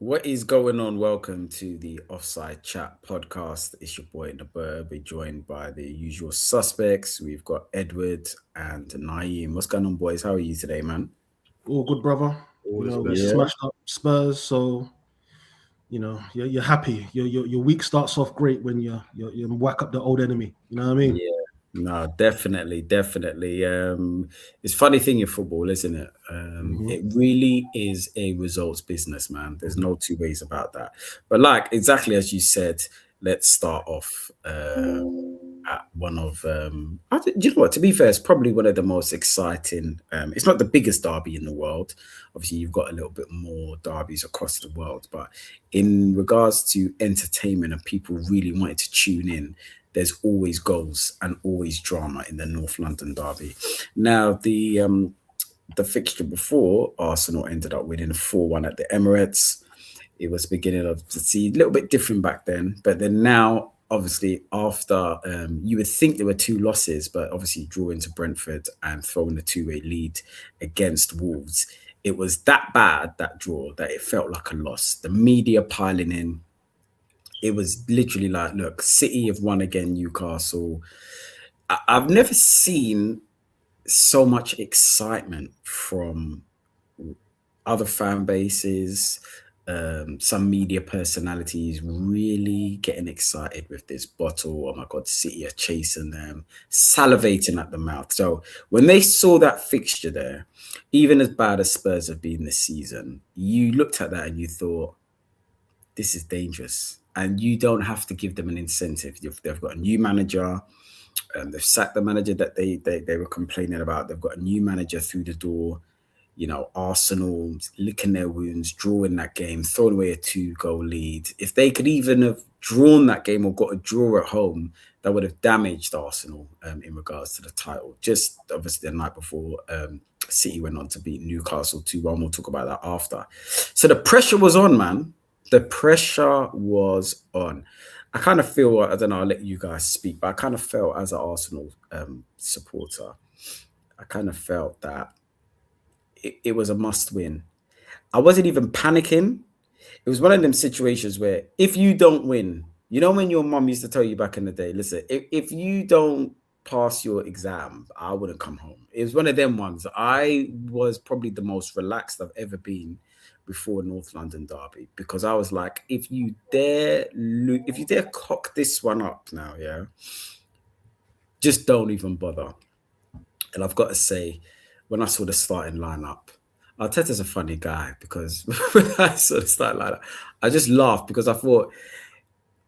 What is going on? Welcome to the Offside Chat podcast. It's your boy Naber. We're joined by the usual suspects. We've got Edward and Naeem. What's going on, boys? How are you today, man? All good, brother. All is We blessed. Yeah. smashed up Spurs, so you're happy. Your week starts off great when you whack up the old enemy. You know what I mean? Yeah. No, definitely. It's a funny thing in football, isn't it? hmm It really is a results business, man. There's no two ways about that. But like exactly as you said, let's start off at one of do you know what? To be fair, it's probably one of the most exciting. It's not the biggest derby in the world. Obviously, you've got a little bit more derbies across the world, but in regards to entertainment and people really wanting to tune in, there's always goals and always drama in the North London derby. Now, the fixture before, Arsenal ended up winning 4-1 at the Emirates. It was beginning of to see a little bit different back then, but then now, obviously, after you would think there were two losses, but obviously drawing to Brentford and throwing a two-way lead against Wolves, it was that bad, that draw, that it felt like a loss. The media piling in. It was literally like, look, City have won again, Newcastle. I've never seen so much excitement from other fan bases, some media personalities really getting excited with this bottle. Oh my God, City are chasing them, salivating at the mouth. So when they saw that fixture there, even as bad as Spurs have been this season, you looked at that and you thought, this is dangerous. And you don't have to give them an incentive. They've got a new manager. They've sacked the manager that they were complaining about. They've got a new manager through the door. You know, Arsenal licking their wounds, drawing that game, throwing away a 2-goal lead. If they could even have drawn that game or got a draw at home, that would have damaged Arsenal in regards to the title. Just obviously the night before, City went on to beat Newcastle 2-1. We'll talk about that after. So the pressure was on, man. The pressure was on. I kind of feel, I don't know, I'll let you guys speak, but I kind of felt as an Arsenal supporter, I kind of felt that it was a must win. I wasn't even panicking. It was one of them situations where if you don't win, you know, when your mum used to tell you back in the day, listen, if you don't pass your exam, I wouldn't come home. It was one of them ones. I was probably the most relaxed I've ever been before North London derby because I was like, if you dare cock this one up now, yeah, just don't even bother. And I've got to say, when I saw the starting lineup, Arteta's a funny guy because when I saw the starting lineup, I just laughed because I thought,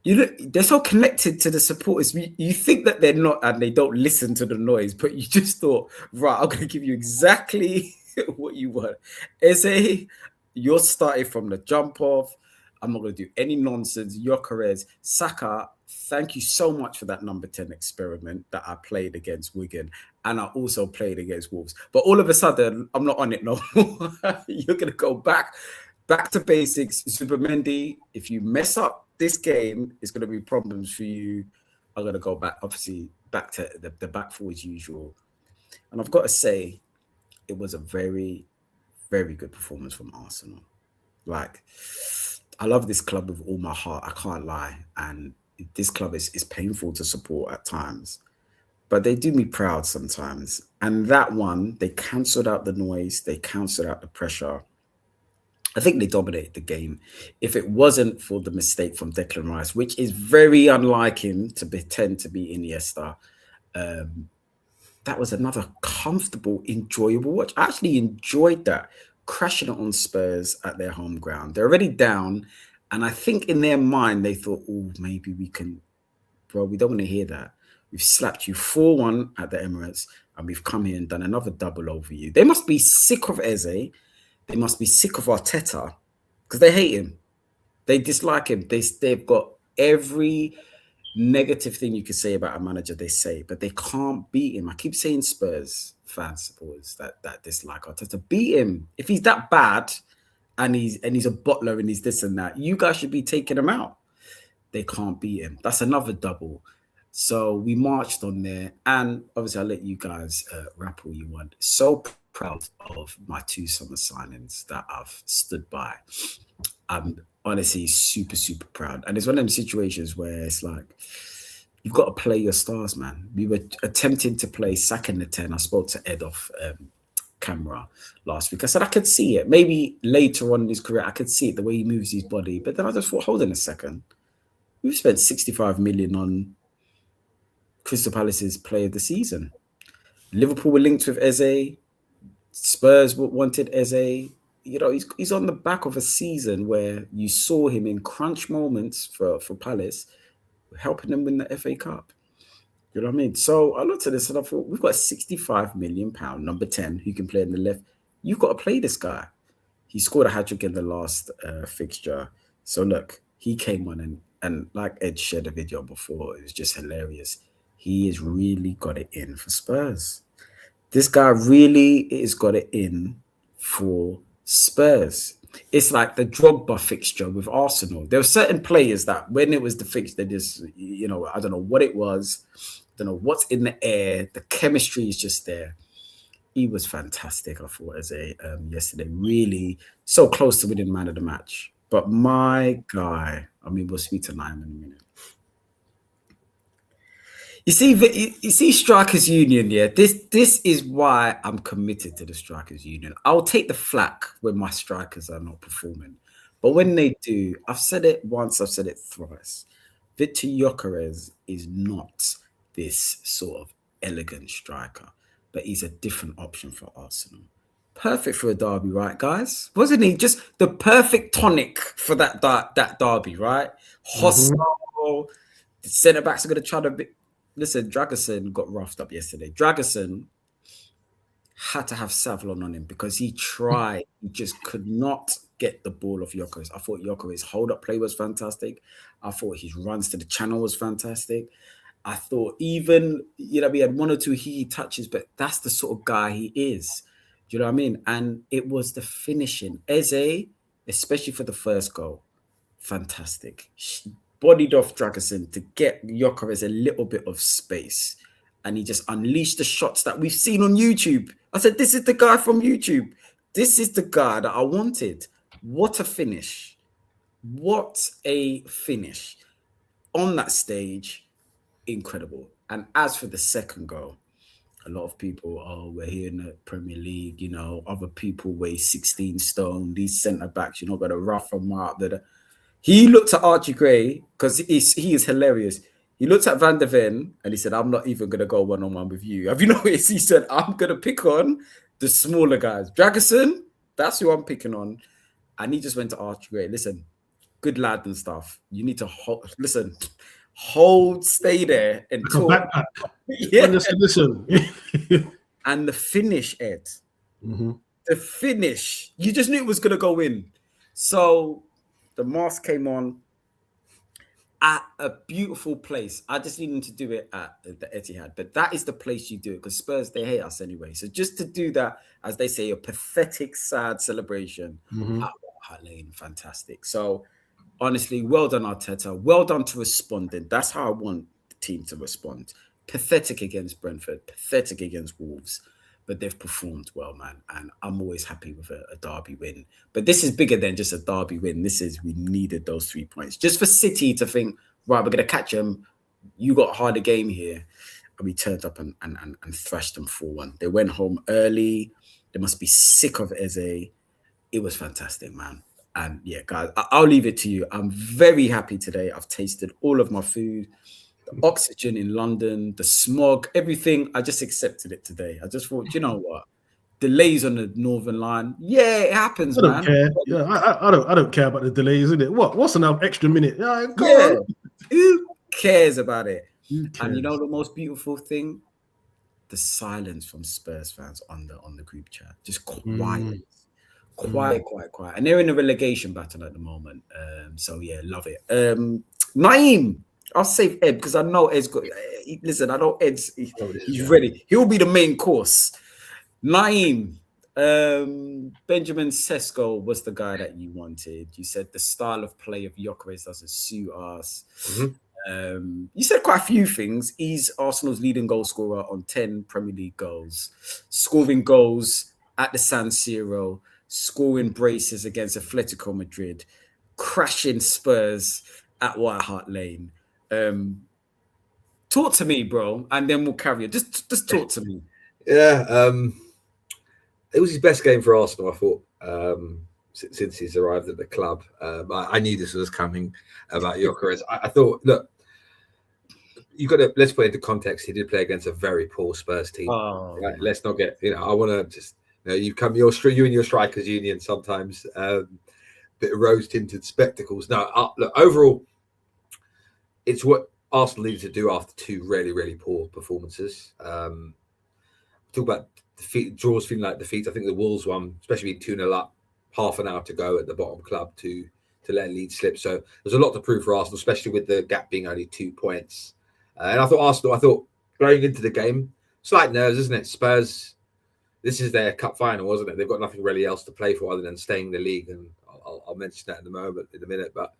you know, they're so connected to the supporters. You think that they're not and they don't listen to the noise, but you just thought, right, I'm going to give you exactly what you want. Eze, you're starting from the jump off. I'm not going to do any nonsense. Gyokeres, Saka, thank you so much for that number 10 experiment that I played against Wigan. And I also played against Wolves. But all of a sudden, I'm not on it no more. You're going to go back to basics. Supermendi, if you mess up this game, it's going to be problems for you. I'm going to go back, obviously, back to the back four as usual. And I've got to say, it was a very, very good performance from Arsenal. Like, I love this club with all my heart. I can't lie. And this club is painful to support at times, but they do me proud sometimes. And that one, they cancelled out the noise, they cancelled out the pressure. I think they dominated the game. If it wasn't for the mistake from Declan Rice, which is very unlike him to pretend to be Iniesta, that was another comfortable, enjoyable watch. I actually enjoyed that, crashing it on Spurs at their home ground. They're already down, and I think in their mind they thought, oh, maybe we can, bro, we don't want to hear that. We've slapped you 4-1 at the Emirates, and we've come here and done another double over you. They must be sick of Eze. They must be sick of Arteta because they hate him. They dislike him. They've got every negative thing you could say about a manager, they say, but they can't beat him. I keep saying Spurs fans, supporters that dislike Arteta, beat him. If he's that bad and he's a bottler and he's this and that, you guys should be taking him out. They can't beat him. That's another double. So we marched on there, and obviously I'll let you guys rap all you want. So proud of my two summer signings that I've stood by. I'm honestly super, super proud. And it's one of them situations where it's like, you've got to play your stars, man. We were attempting to play second to 10. I spoke to Ed off camera last week. I said I could see it. Maybe later on in his career, I could see it, the way he moves his body. But then I just thought, hold on a second. We've spent 65 million on Crystal Palace's player of the season. Liverpool were linked with Eze. Spurs wanted Eze. You know, he's on the back of a season where you saw him in crunch moments for Palace, helping them win the FA Cup. You know what I mean? So I looked at this and I thought, we've got a £65 million number 10 who can play in the left. You've got to play this guy. He scored a hat-trick in the last fixture. So look, he came on and like Ed shared a video before, it was just hilarious. He has really got it in for Spurs. This guy really has got it in for Spurs. It's like the Drogba fixture with Arsenal. There were certain players that when it was the fixture, they just, you know, I don't know what it was. I don't know what's in the air. The chemistry is just there. He was fantastic, I thought, as yesterday. Really so close to winning man of the match. But my guy, I mean, we'll speak to Naim in a minute. You see, Strikers Union. Yeah, this is why I'm committed to the Strikers Union. I'll take the flack when my strikers are not performing, but when they do, I've said it once, I've said it thrice. Vini Jr is not this sort of elegant striker, but he's a different option for Arsenal. Perfect for a derby, right, guys? Wasn't he just the perfect tonic for that derby, right? Hostile. The centre backs are going to try to. Listen, Dragerson got roughed up yesterday. Dragerson had to have Savlon on him because he tried. He just could not get the ball off Gyokeres. I thought Gyokeres' hold-up play was fantastic. I thought his runs to the channel was fantastic. I thought even, you know, we had one or two he touches, but that's the sort of guy he is. Do you know what I mean? And it was the finishing. Eze, especially for the first goal, fantastic. Bodied off Dragerson to get Gyokeres a little bit of space. And he just unleashed the shots that we've seen on YouTube. I said, this is the guy from YouTube. This is the guy that I wanted. What a finish. What a finish. On that stage, incredible. And as for the second goal, a lot of people, oh, we're here in the Premier League, you know, other people weigh 16 stone. These centre-backs, you're not going to rough them up. He looked at Archie Gray, because he is hilarious. He looked at Van der Ven and he said, I'm not even going to go one-on-one with you. Have you noticed? He said, I'm going to pick on the smaller guys. Dragerson, that's who I'm picking on. And he just went to Archie Gray. Listen, good lad and stuff. You need to stay there and talk. Yeah. Listen. And the finish, Ed. Mm-hmm. The finish. You just knew it was going to go in. So the mask came on at a beautiful place. I just needed to do it at the Etihad, but that is the place you do it because Spurs, they hate us anyway. So just to do that, as they say, a pathetic, sad celebration at White Lane, fantastic. So honestly, well done, Arteta. Well done to responding. That's how I want the team to respond. Pathetic against Brentford, pathetic against Wolves. But they've performed well, man. And I'm always happy with a derby win. But this is bigger than just a derby win. We needed those 3 points. Just for City to think, right, we're going to catch them. You got a harder game here. And we turned up and thrashed them 4-1. They went home early. They must be sick of Eze. It was fantastic, man. And yeah, guys, I'll leave it to you. I'm very happy today. I've tasted all of my food. The oxygen in London, the smog, everything. I just accepted it today. I just thought, you know what? Delays on the Northern Line. Yeah, it happens, man. I don't care. Yeah, I don't care about the delays, isn't it? What's an extra minute? Yeah. Who cares about it? And you know the most beautiful thing? The silence from Spurs fans on the group chat. Just quiet. Quiet. And they're in a relegation battle at the moment. So yeah, love it. Naim. I'll save Ed because I know Ed's got. Listen, I know Ed's. He's ready. He'll be the main course. Naim, Benjamin Sesko was the guy that you wanted. You said the style of play of Gyokeres doesn't suit us. You said quite a few things. He's Arsenal's leading goal scorer on 10 Premier League goals, scoring goals at the San Siro, scoring braces against Atletico Madrid. crashing Spurs at White Hart Lane. Talk to me, bro, and then we'll carry it. Just talk to me. Yeah, it was his best game for Arsenal, I thought, since he's arrived at the club. I knew this was coming about Gyokeres. I thought, look, you got to let's put it into context. He did play against a very poor Spurs team. Oh, right? Let's not get, I want to just, you and your strikers union sometimes, bit of rose tinted spectacles. No, look, overall, it's what Arsenal needed to do after two really, really poor performances. Talk about draws feeling like defeats. I think the Wolves one, especially being 2-0 up, half an hour to go at the bottom club to let Leeds slip. So there's a lot to prove for Arsenal, especially with the gap being only 2 points. And I thought going into the game, slight nerves, isn't it? Spurs, this is their cup final, wasn't it? They've got nothing really else to play for other than staying in the league. And I'll mention that in a minute. But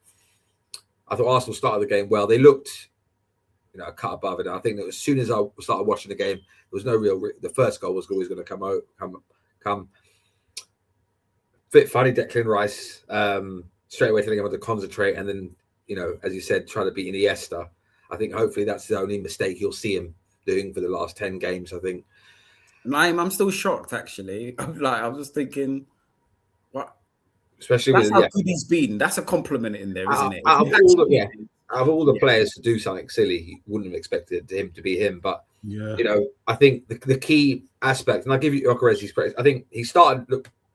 I thought Arsenal started the game well. They looked, a cut above it. And I think that as soon as I started watching the game, there was no real. The first goal was always going to come. Bit funny, Declan Rice straight away telling him to concentrate, and then as you said, try to beat Iniesta. I think hopefully that's the only mistake you'll see him doing for the last 10 games. I think. I'm still shocked actually. I'm just thinking, what? Especially that's with how good he's been. That's a compliment in there, isn't it? Out of all the players to do something silly, you wouldn't have expected him to be him. But I think the key aspect, and I'll give you Gyokeres his credit. I think he started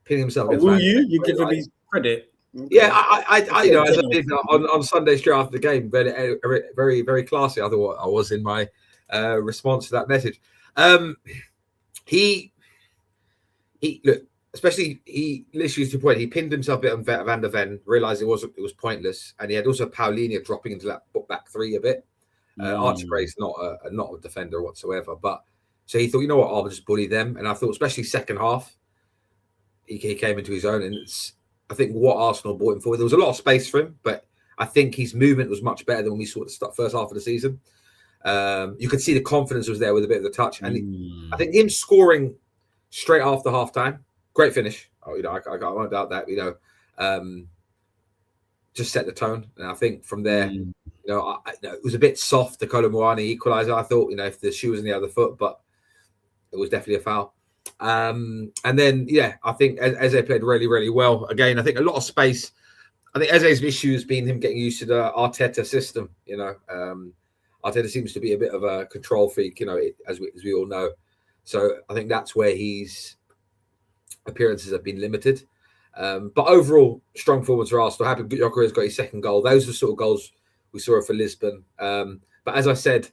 pinning himself. Will you give him his credit? Okay. Yeah, I as I did on Sunday straight after the game, very, very classy. I thought I was in my response to that message. He look, especially he literally to the point he pinned himself a bit on Van der Ven, realised it was pointless, and he had also Paulinho dropping into that back three a bit. Archie not a defender whatsoever, but so he thought, you know what, I'll just bully them, and I thought especially second half he came into his own, and I think what Arsenal brought him for, there was a lot of space for him, but I think his movement was much better than when we saw at the first half of the season. You could see the confidence was there with a bit of the touch, and I think him scoring straight after half time, great finish. I won't doubt that. Just set the tone, and I think from there, it was a bit soft. The Colomboani equaliser, I thought, if the shoe was in the other foot, but it was definitely a foul. And then, I think Eze played really, really well. Again, I think a lot of space. I think Eze's issue has been him getting used to the Arteta system. Arteta seems to be a bit of a control freak, as we all know. So I think that's where his appearances have been limited. But overall, strong performance for Arsenal. Happy Gyokeres got his second goal. Those are the sort of goals we saw for Lisbon. But as I said,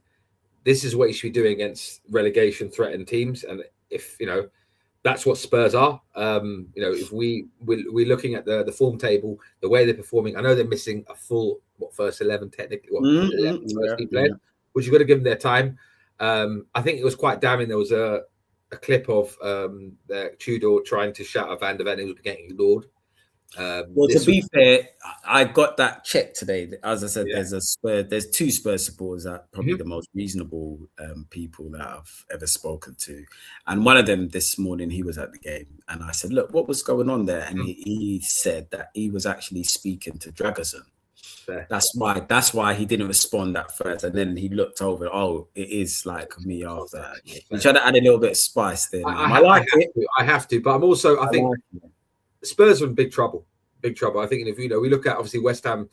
this is what you should be doing against relegation threatened teams. And if, that's what Spurs are. If we're looking at the form table, the way they're performing, I know they're missing a full first 11 technically, 11 first team players, which you've got to give them their time. I think it was quite damning. There was a clip of Tudor trying to shout at Van der Ven, who was getting ignored. To be fair, I got that checked today. As I said, there's two Spurs supporters that probably the most reasonable people that I've ever spoken to, and one of them this morning, he was at the game, and I said, "Look, what was going on there?" And he said that he was actually speaking to Dragoson. That's why he didn't respond at first, and then he looked over. Oh, it is like me after that. He tried to add a little bit of spice there. I have to, but I'm also I think. Spurs are in big trouble. I think if we look at, obviously West Ham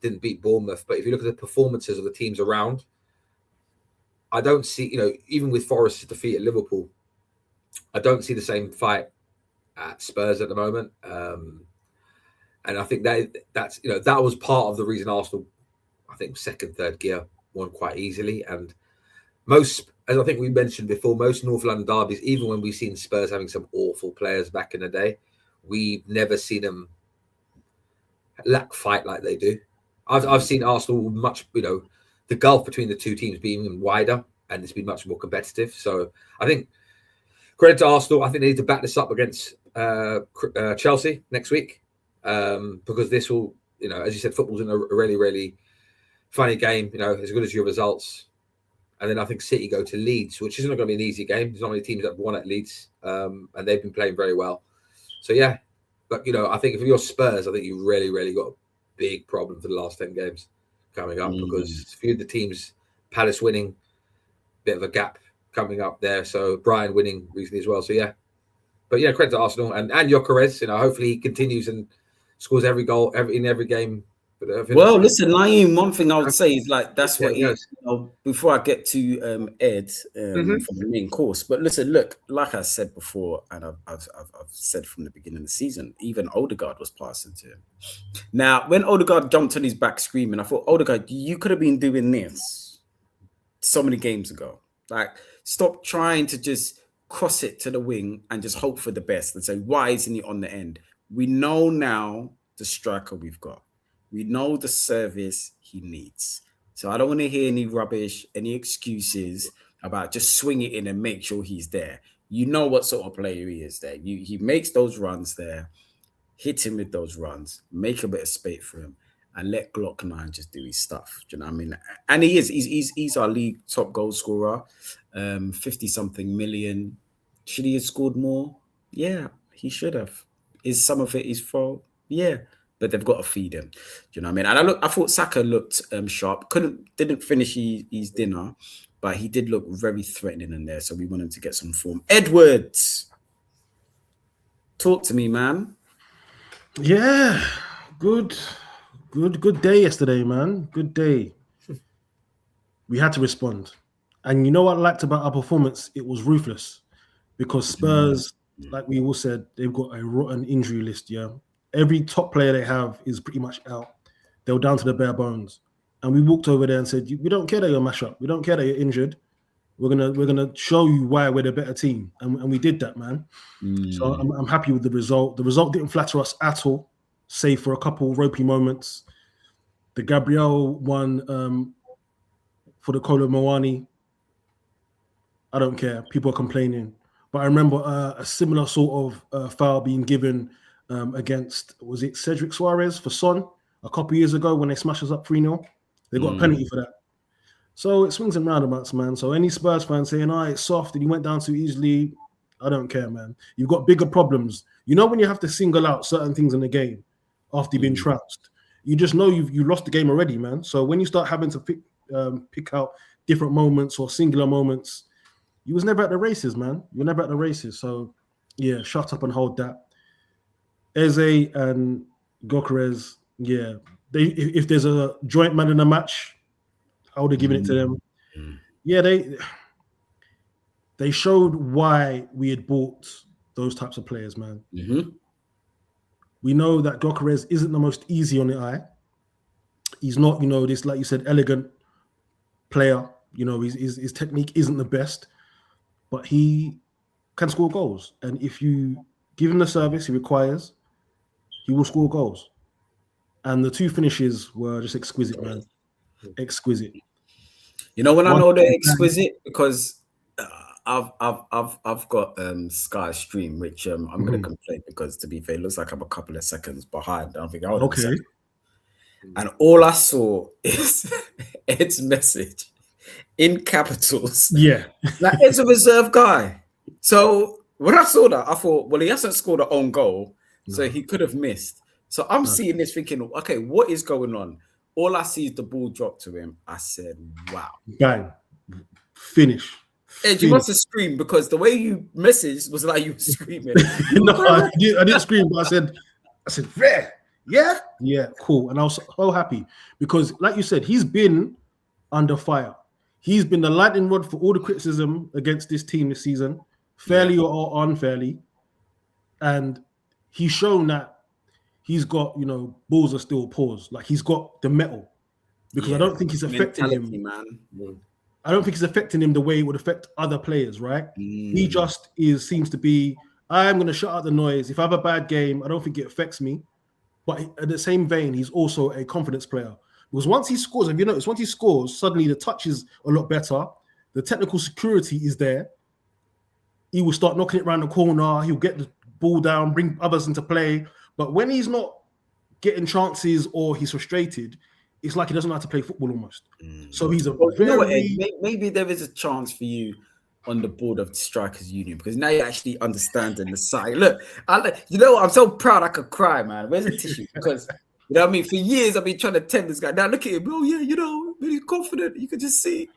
didn't beat Bournemouth, but if you look at the performances of the teams around, I don't see, even with Forest's defeat at Liverpool, I don't see the same fight at Spurs at the moment. And I think that's that was part of the reason Arsenal, I think, second, third gear won quite easily. And most, as I think we mentioned before, most North London derbies, even when we've seen Spurs having some awful players back in the day, we've never seen them lack fight like they do. I've seen Arsenal much, the gulf between the two teams being even wider, and it's been much more competitive. So I think credit to Arsenal. I think they need to back this up against Chelsea next week, because this will, as you said, football's in a really, really funny game. As good as your results. And then I think City go to Leeds, which isn't going to be an easy game. There's not many teams that have won at Leeds, and they've been playing very well. So, but, I think if you're Spurs, I think you really, really got to big problem for the last 10 games coming up because a few of the teams, Palace winning, bit of a gap coming up there. So Brian winning recently as well. So yeah, but yeah, credit to Arsenal and Gyokeres. Hopefully he continues and scores every goal in every game. Well, listen, Naeem, one thing I would say is like that's what before I get to Ed for the main course. But listen, look, like I said before, and I've said from the beginning of the season, even Odegaard was passing to him. Now, when Odegaard jumped on his back screaming, I thought, Odegaard, you could have been doing this so many games ago. Like, stop trying to just cross it to the wing and just hope for the best and say, why isn't he on the end? We know now the striker we've got. We know the service he needs. So I don't want to hear any rubbish, any excuses about just swing it in and make sure he's there. You know what sort of player he is there. He makes those runs there, hit him with those runs, make a bit of space for him, and let Glock 9 just do his stuff. Do you know what I mean? And he is. He's our league top goal scorer, 50-something million. Should he have scored more? Yeah, he should have. Is some of it his fault? Yeah. But they've got to feed him. Do you know what I mean? And I thought Saka looked sharp. Didn't finish his dinner, but he did look very threatening in there. So we want him to get some form. Edwards, talk to me, man. Yeah, good day yesterday, man. Good day. We had to respond, and you know what I liked about our performance? It was ruthless, because Spurs, like we all said, they've got a rotten injury list. Yeah. Every top player they have is pretty much out. They were down to the bare bones. And we walked over there and said, we don't care that you're mash up. We don't care that you're injured. We're gonna show you why we're the better team. And we did that, man. So I'm happy with the result. The result didn't flatter us at all, save for a couple ropey moments. The Gabriel one for the Kolo Muani, I don't care. People are complaining. But I remember a similar sort of foul being given against, was it Cedric Suarez for Son a couple years ago when they smashed us up 3-0? They got a penalty for that. So it swings and roundabouts, man. So any Spurs fan saying, it's soft and he went down too easily, I don't care, man. You've got bigger problems. You know when you have to single out certain things in the game after you've been trounced, you just know you lost the game already, man. So when you start having to pick out different moments or singular moments, you was never at the races, man. You were never at the races. So, yeah, shut up and hold that. Eze and Gyokeres, yeah. If there's a joint man in the match, I would have given it to them. Yeah, they showed why we had bought those types of players, man. We know that Gyokeres isn't the most easy on the eye. He's not, this, like you said, elegant player. His technique isn't the best, but he can score goals. And if you give him the service he requires, he will score goals. And the two finishes were just exquisite, man. Exquisite. When I know they're exquisite, because I've got Sky Stream, which I'm going to complain because, to be fair, it looks like I'm a couple of seconds behind. I don't think I was. Okay. And all I saw is Ed's message in capitals. Yeah. Like, Ed's a reserve guy. So when I saw that, I thought, well, he hasn't scored an own goal, so he could have missed. So I'm seeing this thinking, okay, what is going on? All I see is the ball drop to him. I said, wow. Bang. Finish. Ed, you must have screamed, because the way you messaged was like you were screaming. No, I didn't scream, but I said, rare. Yeah? Yeah, cool. And I was so happy because, like you said, he's been under fire. He's been the lightning rod for all the criticism against this team this season, fairly or unfairly. And he's shown that he's got, balls are still paws. Like, he's got the metal. Because I don't think he's affecting him. Man. I don't think it's affecting him the way it would affect other players, right? He just seems to be, I'm going to shut out the noise. If I have a bad game, I don't think it affects me. But in the same vein, he's also a confidence player. Because once he scores, have you noticed, once he scores, suddenly the touch is a lot better. The technical security is there. He will start knocking it around the corner. He'll get the ball down, bring others into play. But when he's not getting chances or he's frustrated, it's like he doesn't know how to play football almost. So he's maybe there is a chance for you on the board of Strikers Union, because now you're actually understanding the side. Look, I'm so proud I could cry, man. Where's the tissue? Because You know what I mean? For years, I've been trying to tell this guy. Now look at him. Oh yeah, really confident. You could just see.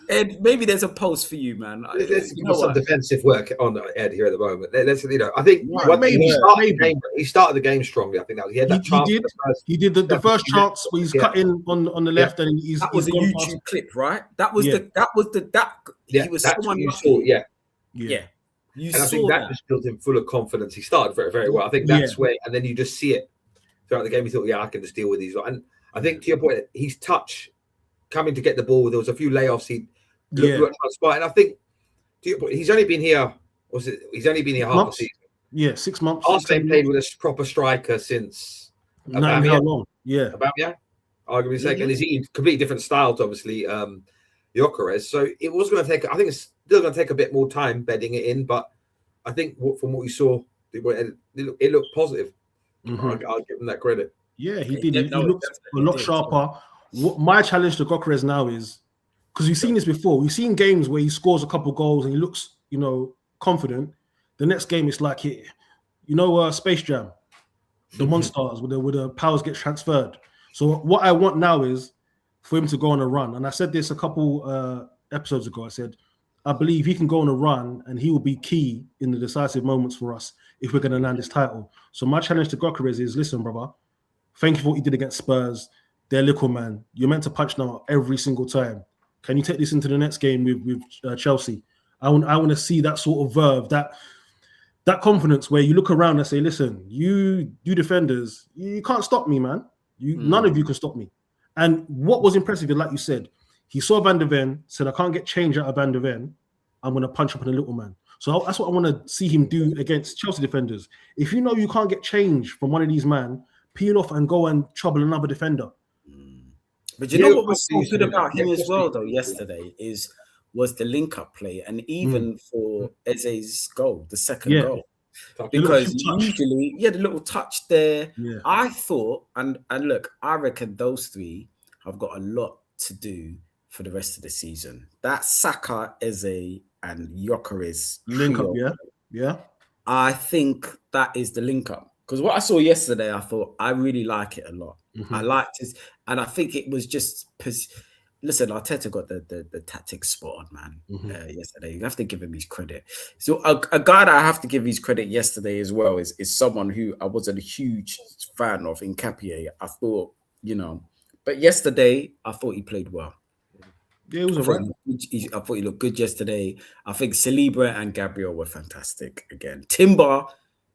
And maybe there's a post for you, man. Let's give some defensive work on Ed here at the moment. Let's, I think he started the game strongly. I think that he had that chance. He did the first chance where he's cutting on the left, and he's that was a YouTube past. Clip, right? That was he was someone you saw, yeah. And I think that just filled him full of confidence. He started very, very well. I think that's where, and then you just see it throughout the game. He thought, I can just deal with these. And I think to your point, his touch coming to get the ball, there was a few layoffs. He looked spot, and I think to your point, he's only been here. He's only been here half a season. Yeah, 6 months. Arsenal played with a proper striker since how long? Yeah, arguably second. And he's a completely different style to obviously Gyokeres. So it was going to take. I think it's still going to take a bit more time bedding it in, but I think from what we saw, it looked positive. Mm-hmm. I'll give him that credit. Yeah, he did. He looked a lot sharper. My challenge to Gyokeres now is, because we've seen this before. We've seen games where he scores a couple goals and he looks, confident. The next game, it's like Space Jam, the Monsters, where the powers get transferred. So what I want now is for him to go on a run. And I said this a couple episodes ago. I said, I believe he can go on a run and he will be key in the decisive moments for us if we're going to land this title. So my challenge to Gyokeres is, listen, brother, thank you for what you did against Spurs. They're little man. You're meant to punch now every single time. Can you take this into the next game with Chelsea? I want to see that sort of verve, that confidence where you look around and say, listen, you defenders, you can't stop me, man. None of you can stop me. And what was impressive is, like you said, he saw Van de Ven, said, I can't get change out of Van de Ven. I'm going to punch up on a little man. So that's what I want to see him do against Chelsea defenders. If you know you can't get change from one of these men, peel off and go and trouble another defender. But you know what was so good about him as well, though, yesterday was the link-up play, and even for Eze's goal, the second goal. Because usually, the little touch there. Yeah. I thought, and look, I reckon those three have got a lot to do for the rest of the season. That Saka, Eze, and Gyokeres link-up, yeah. I think that is the link-up. Because what I saw yesterday, I thought, I really like it a lot. Mm-hmm. I liked it. And I think it was just... Listen, Arteta got the tactics spot on, man, yesterday. You have to give him his credit. So a guy that I have to give his credit yesterday as well is someone who I wasn't a huge fan of in Capier. I thought, but yesterday, I thought he played well. Yeah, it was I thought he looked good yesterday. I think Saliba and Gabriel were fantastic again. Timber,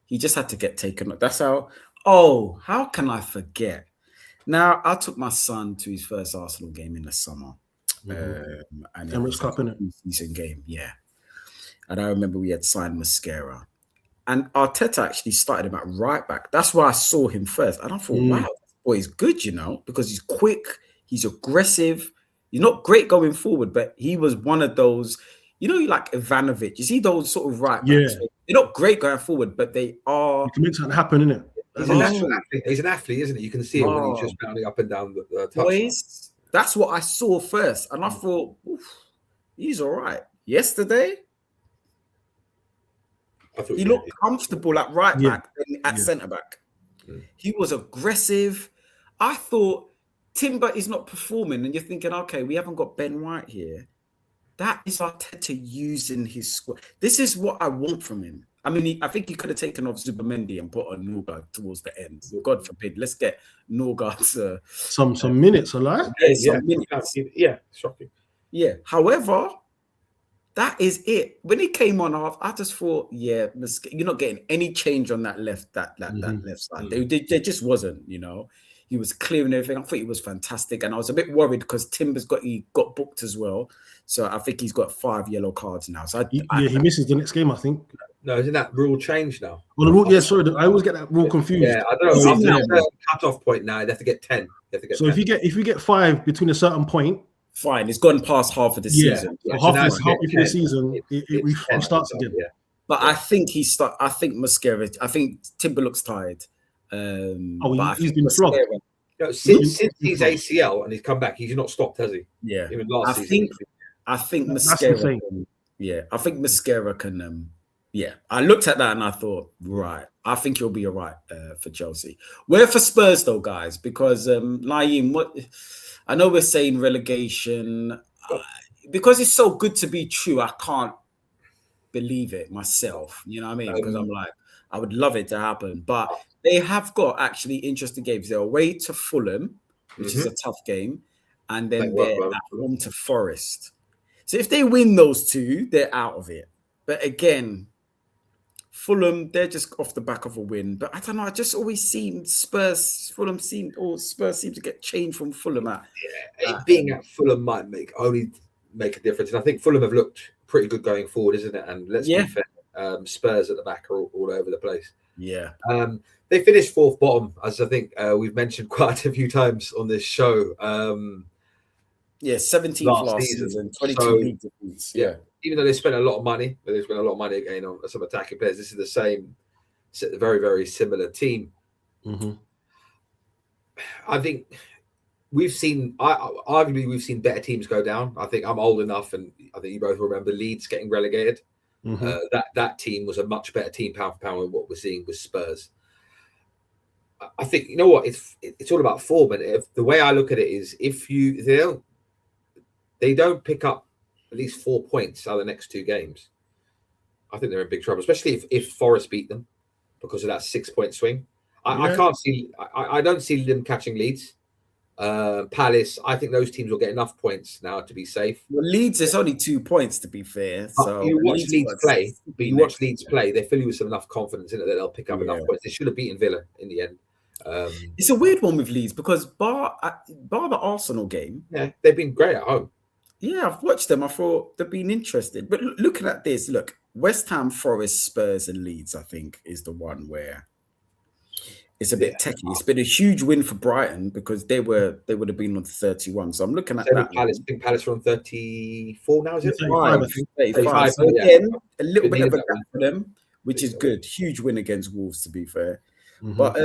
he just had to get taken. That's how can I forget? Now, I took my son to his first Arsenal game in the summer. And it was Cup, a season game, yeah. And I remember we had signed Mascara. And Arteta actually started him at right back. That's where I saw him first. And I thought, wow, this boy is good, because he's quick, he's aggressive. He's not great going forward, but he was one of those, like Ivanovic. You see those sort of right backs? Yeah. They're not great going forward, but they are... You can make something happen, innit? He's a natural athlete. He's an athlete, isn't it? You can see it when he's just bounding up and down the touch. Boys, that's what I saw first. And I thought, he's all right. Yesterday, he looked comfortable at right back and at centre back. He was aggressive. I thought Timber is not performing. And you're thinking, okay, we haven't got Ben White here. That is Arteta using his squad. This is what I want from him. I mean, I think he could have taken off Zubimendi and put on Norgard towards the end. God forbid. Let's get Norgard some minutes, alive. Yeah, shocking. Yeah. However, that is it. When he came on half, I just thought, you're not getting any change on that left that left side. There just wasn't. He was clearing everything. I thought he was fantastic, and I was a bit worried because Timber's got booked as well. So I think he's got 5 yellow cards now. So he misses the next game, I think. No, isn't that rule changed now? Well, the rule, sorry, I always get that rule confused. Yeah, I don't know. After the cut-off point now, they have to get 10. So 10. if you get 5 between a certain point, fine. It's gone past half of the season. So halfway through the season, it restarts again. Yeah. But I think I think Mascara. I think Timber looks tired. He's been flogged. Since he's ACL and he's come back, he's not stopped, has he? Yeah. Even last season. I think Mascara. I think Mascara can. I looked at that and I thought, right, I think you'll be all right for Chelsea. We're for Spurs though, guys, because Naeem, what I know we're saying relegation because it's so good to be true. I can't believe it myself. You know what I mean? Because I'm like, I would love it to happen, but they have got actually interesting games. They're away to Fulham, which is a tough game, and then they're at home to Forest. So if they win those two, they're out of it. But again, Fulham, they're just off the back of a win. But I don't know. I just always seen Spurs seem to get changed from Fulham at. Yeah, being at Fulham might only make a difference. And I think Fulham have looked pretty good going forward, isn't it? And let's be fair, Spurs at the back are all over the place. Yeah. They finished fourth bottom, as I think we've mentioned quite a few times on this show. 17th last season 22 league defeats. Yeah. Even though they spent a lot of money, again on some attacking players, this is the same, very, very similar team. Mm-hmm. I think arguably we've seen better teams go down. I think I'm old enough, and I think you both remember Leeds getting relegated. Mm-hmm. That team was a much better team pound for pound than what we're seeing with Spurs. I think, you know what, it's all about form, and the way I look at it is if they don't pick up at least 4 points out of the next two games, I think they're in big trouble, especially if Forest beat them because of that 6 point swing. I can't see. I don't see them catching Leeds. Palace, I think those teams will get enough points now to be safe. Well, Leeds is only 2 points to be fair. So you watch Leeds play, they fill you with enough confidence in it that they'll pick up enough points. They should have beaten Villa in the end. It's a weird one with Leeds because bar the Arsenal game, they've been great at home. Yeah, I've watched them. I thought they've been interesting. But looking at this, look, West Ham, Forest, Spurs, and Leeds, I think, is the one where it's a bit techie. It's been a huge win for Brighton because they would have been on 31. So I'm looking at that. Palace. I think Palace are on 34 now, is it? 35. So again, a little bit of a gap for them, which is good. Huge win against Wolves, to be fair. Mm-hmm. But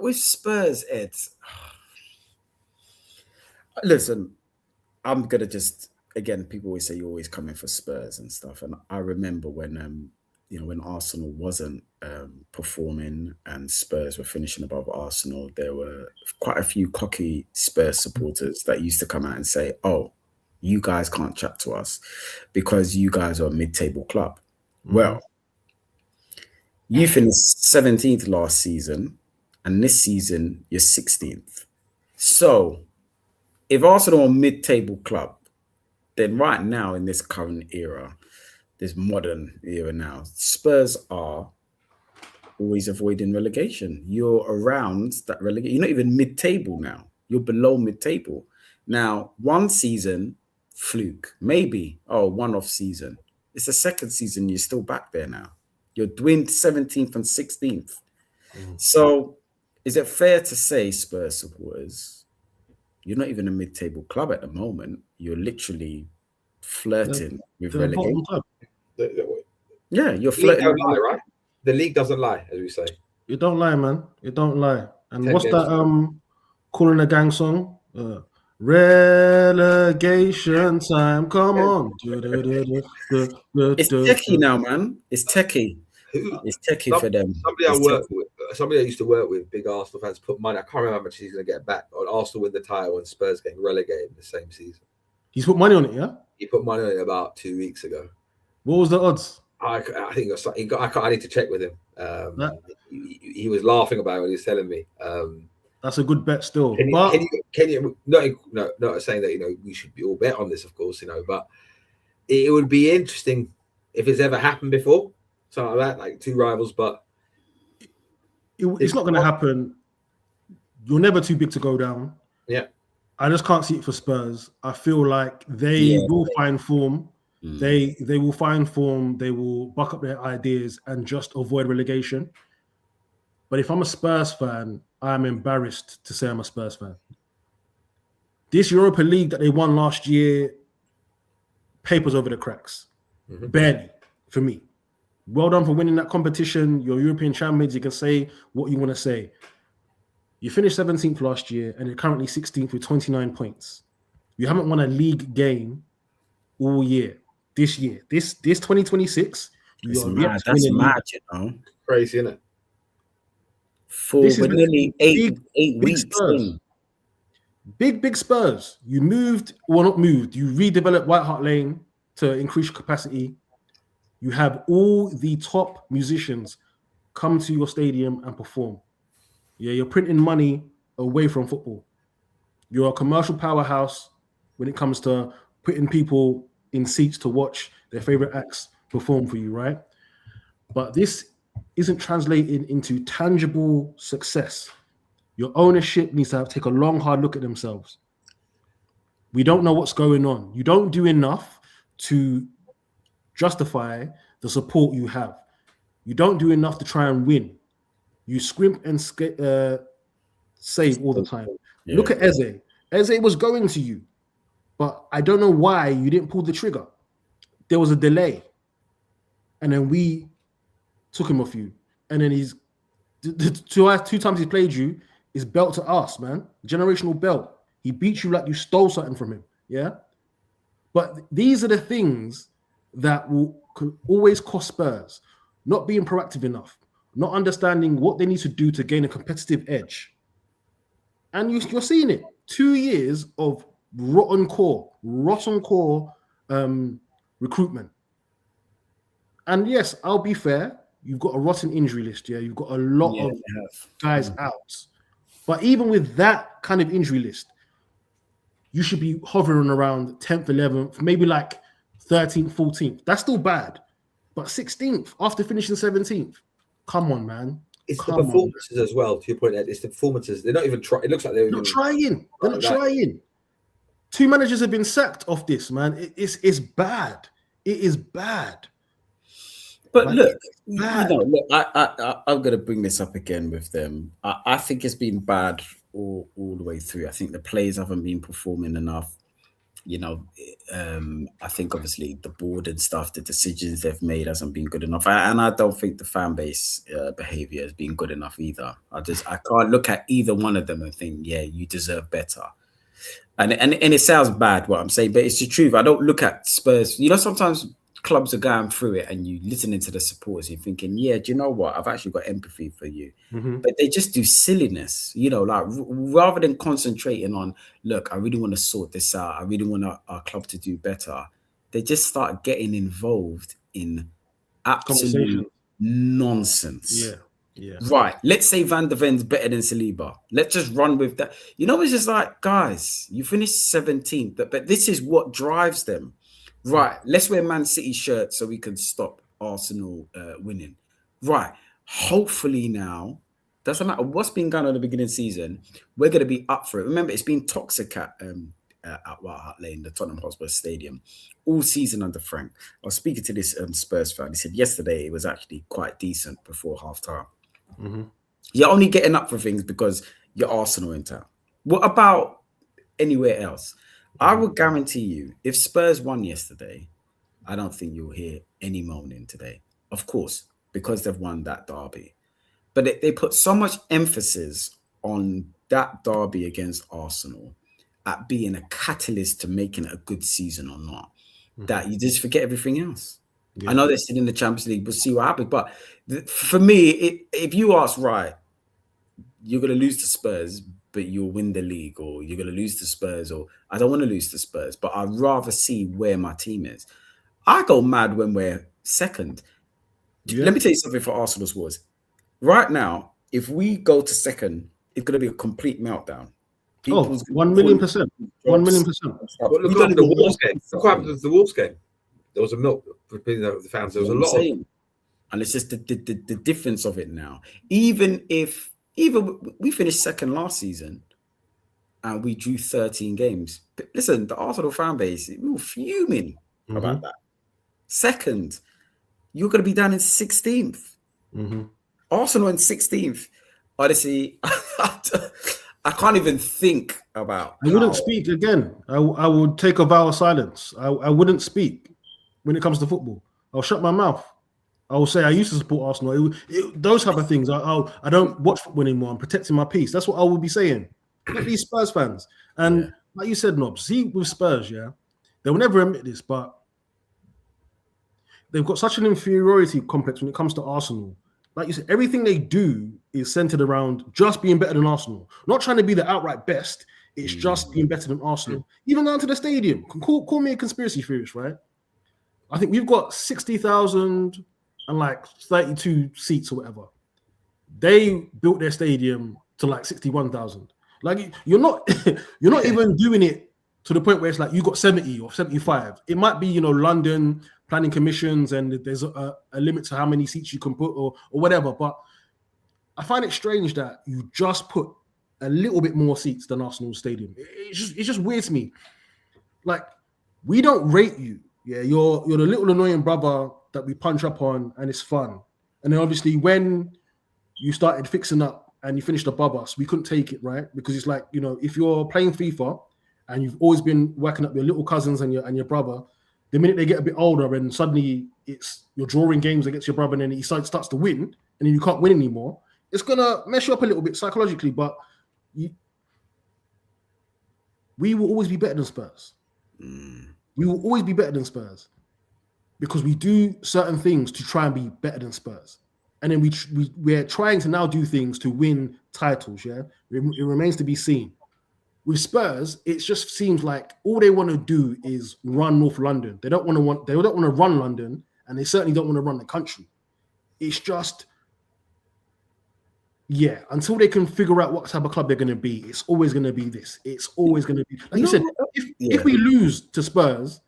with Spurs, Ed, listen, I'm gonna just again. People always say you're always coming for Spurs and stuff, and I remember when when Arsenal wasn't performing and Spurs were finishing above Arsenal, there were quite a few cocky Spurs supporters that used to come out and say, "Oh, you guys can't chat to us because you guys are a mid-table club." Mm-hmm. Well, you finished 17th last season, and this season you're 16th. So, if Arsenal are a mid-table club, then right now in this current era, this modern era now, Spurs are always avoiding relegation. You're around that relegation. You're not even mid-table now. You're below mid-table. Now, one season, fluke. Maybe, one-off season. It's the second season, you're still back there now. You're doing 17th and 16th. Mm. So, is it fair to say, Spurs supporters, you're not even a mid-table club at the moment. You're literally flirting with relegation. Yeah, you're flirting. Don't lie, right? The league doesn't lie, as we say. It don't lie, man. It don't lie. And what's that? Calling a gang song. Relegation time. Come on. It's techie now, man. It's techie. It's techie for them. Somebody I used to work with, big Arsenal fans, put money. I can't remember how much he's going to get back on Arsenal win the title and Spurs getting relegated in the same season. He's put money on it, yeah? He put money on it about 2 weeks ago. What was the odds? I think I need to check with him. He was laughing about it when he was telling me. That's a good bet still. Can you not saying that we should be all bet on this, of course, but it would be interesting if it's ever happened before, something like that, like two rivals. But it's not going to happen. You're never too big to go down. Yeah, I just can't see it for Spurs. I feel like they will find form. They will find form. They will buck up their ideas and just avoid relegation. But if I'm a Spurs fan, I'm embarrassed to say I'm a Spurs fan. This Europa League that they won last year, papers over the cracks. Mm-hmm. Barely, for me. Well done for winning that competition. You're European champions. You can say what you want to say. You finished 17th last year and you're currently 16th with 29 points. You haven't won a league game all year. This year, this 2026, that's mad, crazy, isn't it? We're nearly eight big weeks Spurs. in. Big Spurs. You moved, well, not moved. You redeveloped White Hart Lane to increase capacity. You have all the top musicians come to your stadium and perform. Yeah, you're printing money away from football. You're a commercial powerhouse when it comes to putting people in seats to watch their favorite acts perform for you, right? But this isn't translated into tangible success. Your ownership needs to take a long, hard look at themselves. We don't know what's going on. You don't do enough to justify the support you have. You don't do enough to try and win. You scrimp and save all the time. Yeah. Look at Eze. Eze was going to you, but I don't know why you didn't pull the trigger. There was a delay, and then we took him off you. And then he's two times he played you, his belt to us, man. Generational belt. He beat you like you stole something from him. Yeah. But these are the things that could always cost Spurs. Not being proactive enough, not understanding what they need to do to gain a competitive edge. And you're seeing it. 2 years of rotten core recruitment. And yes, I'll be fair. You've got a rotten injury list. Yeah, you've got a lot of guys out. But even with that kind of injury list, you should be hovering around 10th, 11th, maybe like 13th, 14th. That's still bad. But 16th after finishing 17th. Come on, man. It's the performances as well, to your point, Ed. It's the performances. They're not even trying. It looks like they're not trying. They're not trying. 2 managers have been sacked off this, man. It's bad. It is bad. But like, look, I'm going to bring this up again with them. I think it's been bad all the way through. I think the players haven't been performing enough. You know, I think obviously the board and stuff, the decisions they've made hasn't been good enough. And I don't think the fan base behavior has been good enough either. I can't look at either one of them and think, yeah, you deserve better. And it sounds bad what I'm saying, but it's the truth. I don't look at Spurs. You know, sometimes clubs are going through it and you listening to the supporters, you're thinking, yeah, do you know what? I've actually got empathy for you. Mm-hmm. But they just do silliness, you know, like rather than concentrating on, look, I really want to sort this out. I really want our club to do better. They just start getting involved in absolute nonsense. Yeah. Right. Let's say Van der Ven's better than Saliba. Let's just run with that. You know, it's just like, guys, you finished 17th, but this is what drives them. Right, let's wear Man City shirts so we can stop Arsenal winning. Right, hopefully now, doesn't matter what's been going on at the beginning of the season, we're going to be up for it. Remember, it's been toxic at White Hart Lane, the Tottenham Hotspur Stadium, all season under Frank. I was speaking to this Spurs fan. He said yesterday it was actually quite decent before half-time. Mm-hmm. You're only getting up for things because you're Arsenal in town. What about anywhere else? I would guarantee you, if Spurs won yesterday, I don't think you'll hear any moaning today. Of course, because they've won that derby. But they put so much emphasis on that derby against Arsenal at being a catalyst to making it a good season or not, that you just forget everything else. Yeah. I know they're still in the Champions League. We'll see what happens. But for me, if you ask, right, you're going to lose to Spurs, but you'll win the league, or you're going to lose to Spurs, or I don't want to lose to Spurs, but I'd rather see where my team is. I go mad when we're second. Yeah. Let me tell you something for Arsenal Spurs. Right now, if we go to second, it's going to be a complete meltdown. 1 million percent. 1 million percent. But look at the Wolves game. Look what happened to the Wolves game. There was a milk between the fans. There was a lot of... And it's just the difference of it now. Even we finished second last season and we drew 13 games. But listen, the Arsenal fan base, we were fuming about that. Second, you're going to be down in 16th. Mm-hmm. Arsenal in 16th. Honestly, I can't even think about. I wouldn't speak again. I would take a vow of silence. I wouldn't speak when it comes to football. I'll shut my mouth. I will say I used to support Arsenal. Those type of things. I don't watch football anymore. I'm protecting my peace. That's what I would be saying. Look at these Spurs fans. And like you said, Nob, see with Spurs, they will never admit this, but they've got such an inferiority complex when it comes to Arsenal like you said, everything they do is centered around just being better than Arsenal. Not trying to be the outright best. It's just being better than Arsenal. Even down to the stadium. Call me a conspiracy theorist, right? I think we've got 60,000 and like 32 seats or whatever. They built their stadium to like 61,000. Like you're not even doing it to the point where it's like you got 70 or 75. It might be, London planning commissions and there's a limit to how many seats you can put or whatever. But I find it strange that you just put a little bit more seats than Arsenal Stadium. It just weirds me. Like, we don't rate you. Yeah, you're the little annoying brother that we punch up on and it's fun. And then obviously when you started fixing up and you finished above us, we couldn't take it, right? Because it's like, if you're playing FIFA and you've always been working up your little cousins and your brother, the minute they get a bit older and suddenly you're drawing games against your brother and then he starts to win and then you can't win anymore, it's gonna mess you up a little bit psychologically. But we will always be better than Spurs. We will always be better than Spurs because we do certain things to try and be better than Spurs. And then we're trying to now do things to win titles, yeah? It remains to be seen. With Spurs, it just seems like all they want to do is run North London. They don't want to run London, and they certainly don't want to run the country. It's just, until they can figure out what type of club they're going to be, it's always going to be this. It's always going to be, like you said, if we lose to Spurs,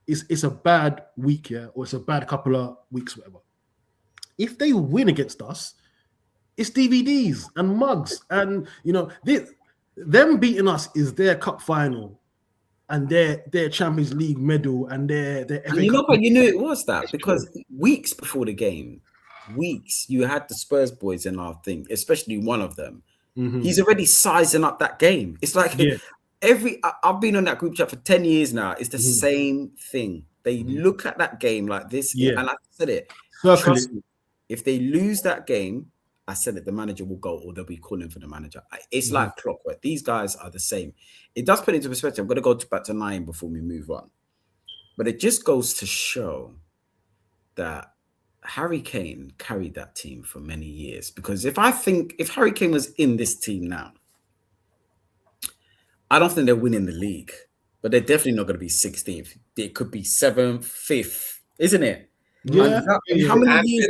it's a bad week, or it's a bad couple of weeks, whatever. If they win against us, it's DVDs and mugs. And, them beating us is their cup final and their Champions League medal and their FA Cup. But you knew it was that because weeks before the game, you had the Spurs boys in our thing, especially one of them. Mm-hmm. He's already sizing up that game. It's like I've been on that group chat for 10 years now. It's the same thing. They look at that game like this. And I said it. Trust me, if they lose that game, I said it, the manager will go or they'll be calling for the manager. It's like clockwork. These guys are the same. It does put into perspective. I'm going to go back to 9 before we move on. But it just goes to show that Harry Kane carried that team for many years. Because if Harry Kane was in this team now, I don't think they're winning the league. But they're definitely not going to be 16th. It could be 7th, 5th, isn't it? Yeah. How many years?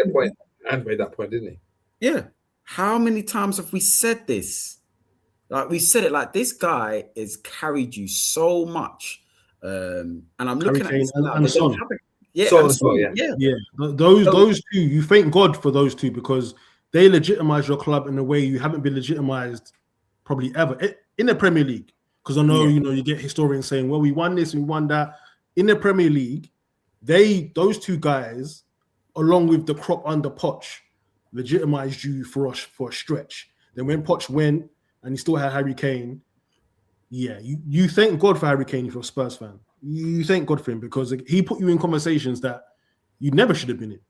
And made that point, didn't he? Yeah. How many times have we said this? Like we said it, like this guy has carried you so much. And I'm looking at this now. And Son. Those two, you thank God for those two because they legitimize your club in a way you haven't been legitimized probably ever in the Premier League. Because I know, you get historians saying, well, we won this, we won that. In the Premier League, those two guys, along with the crop under Poch, legitimized you for a stretch. Then when Poch went and he still had Harry Kane, you thank God for Harry Kane if you're a Spurs fan. You thank God for him because he put you in conversations that you never should have been in.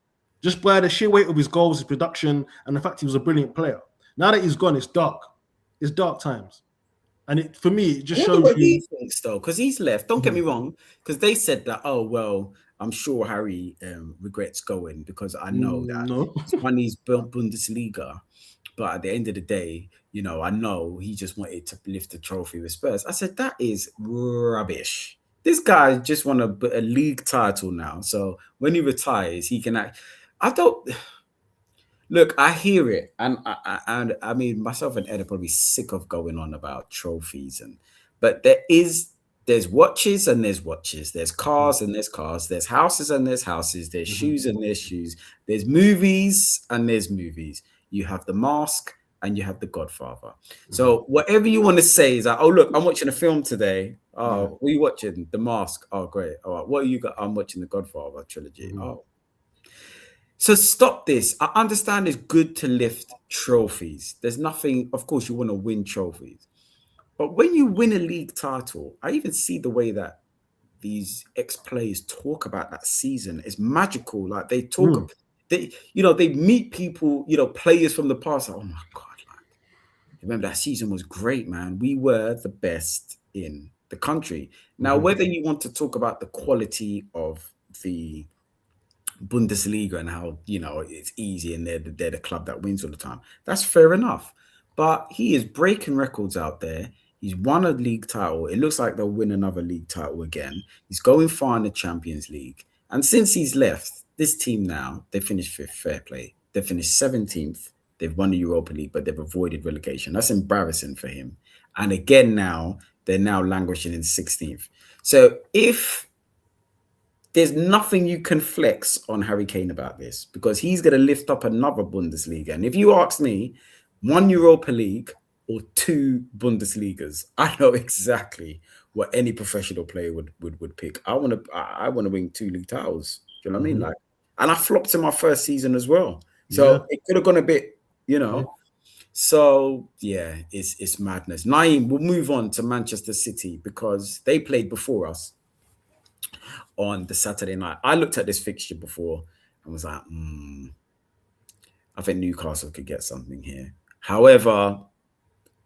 Just by the sheer weight of his goals, his production, and the fact he was a brilliant player. Now that he's gone, it's dark. It's dark times. And for me, it just shows what he thinks though, because he's left. Don't get me wrong, because they said that, oh, well, I'm sure Harry regrets going because I know that he's won his Bundesliga. But at the end of the day, I know he just wanted to lift the trophy with Spurs. I said, that is rubbish. This guy just won a league title now. So when he retires, he can act. Look, I hear it. And I mean, myself and Ed are probably sick of going on about trophies. But there's watches and there's watches. There's cars and there's cars. There's houses and there's houses. There's shoes and there's shoes. There's movies and there's movies. You have The Mask and you have The Godfather. So whatever you want to say is like, oh, look, I'm watching a film today. Oh, what are you watching? The Mask. Oh, great. All right. What are you got? I'm watching The Godfather trilogy. Oh. So stop this. I understand it's good to lift trophies. There's nothing, of course, you want to win trophies. But when you win a league title, I even see the way that these ex-players talk about that season is magical. Like they talk, they meet people, players from the past. Like, oh my God, remember that season was great, man. We were the best in the country. Now, whether you want to talk about the quality of the Bundesliga and how, it's easy and they're the club that wins all the time. That's fair enough. But he is breaking records out there. He's won a league title. It looks like they'll win another league title again. He's going far in the Champions League. And since he's left, this team now, they finished fifth, fair play. They finished 17th. They've won the Europa League, but they've avoided relegation. That's embarrassing for him. And again now, they're now languishing in 16th. So if there's nothing you can flex on Harry Kane about this, because he's going to lift up another Bundesliga. And if you ask me, 1 Europa League or 2 Bundesligas, I know exactly what any professional player would pick. I want to win 2 league titles. Do you know what I mean? Like, and I flopped in my first season as well. So it could have gone a bit, So yeah, it's madness. Naeem, we'll move on to Manchester City because they played before us on the Saturday night. I looked at this fixture before and was like, I think Newcastle could get something here. However,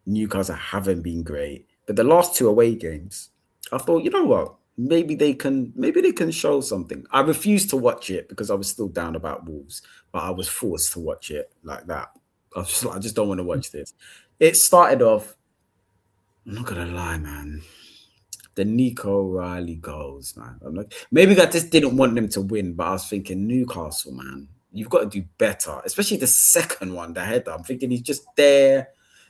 Newcastle haven't been great. But the last 2 away games, I thought, you know what? Maybe they can show something. I refused to watch it because I was still down about Wolves, but I was forced to watch it like that. I just don't want to watch this. It started off, I'm not gonna lie, man. The Nico Riley goals, man. I'm like, maybe I just didn't want them to win, but I was thinking, Newcastle, man, you've got to do better, especially the second one, the header. I'm thinking he's just there.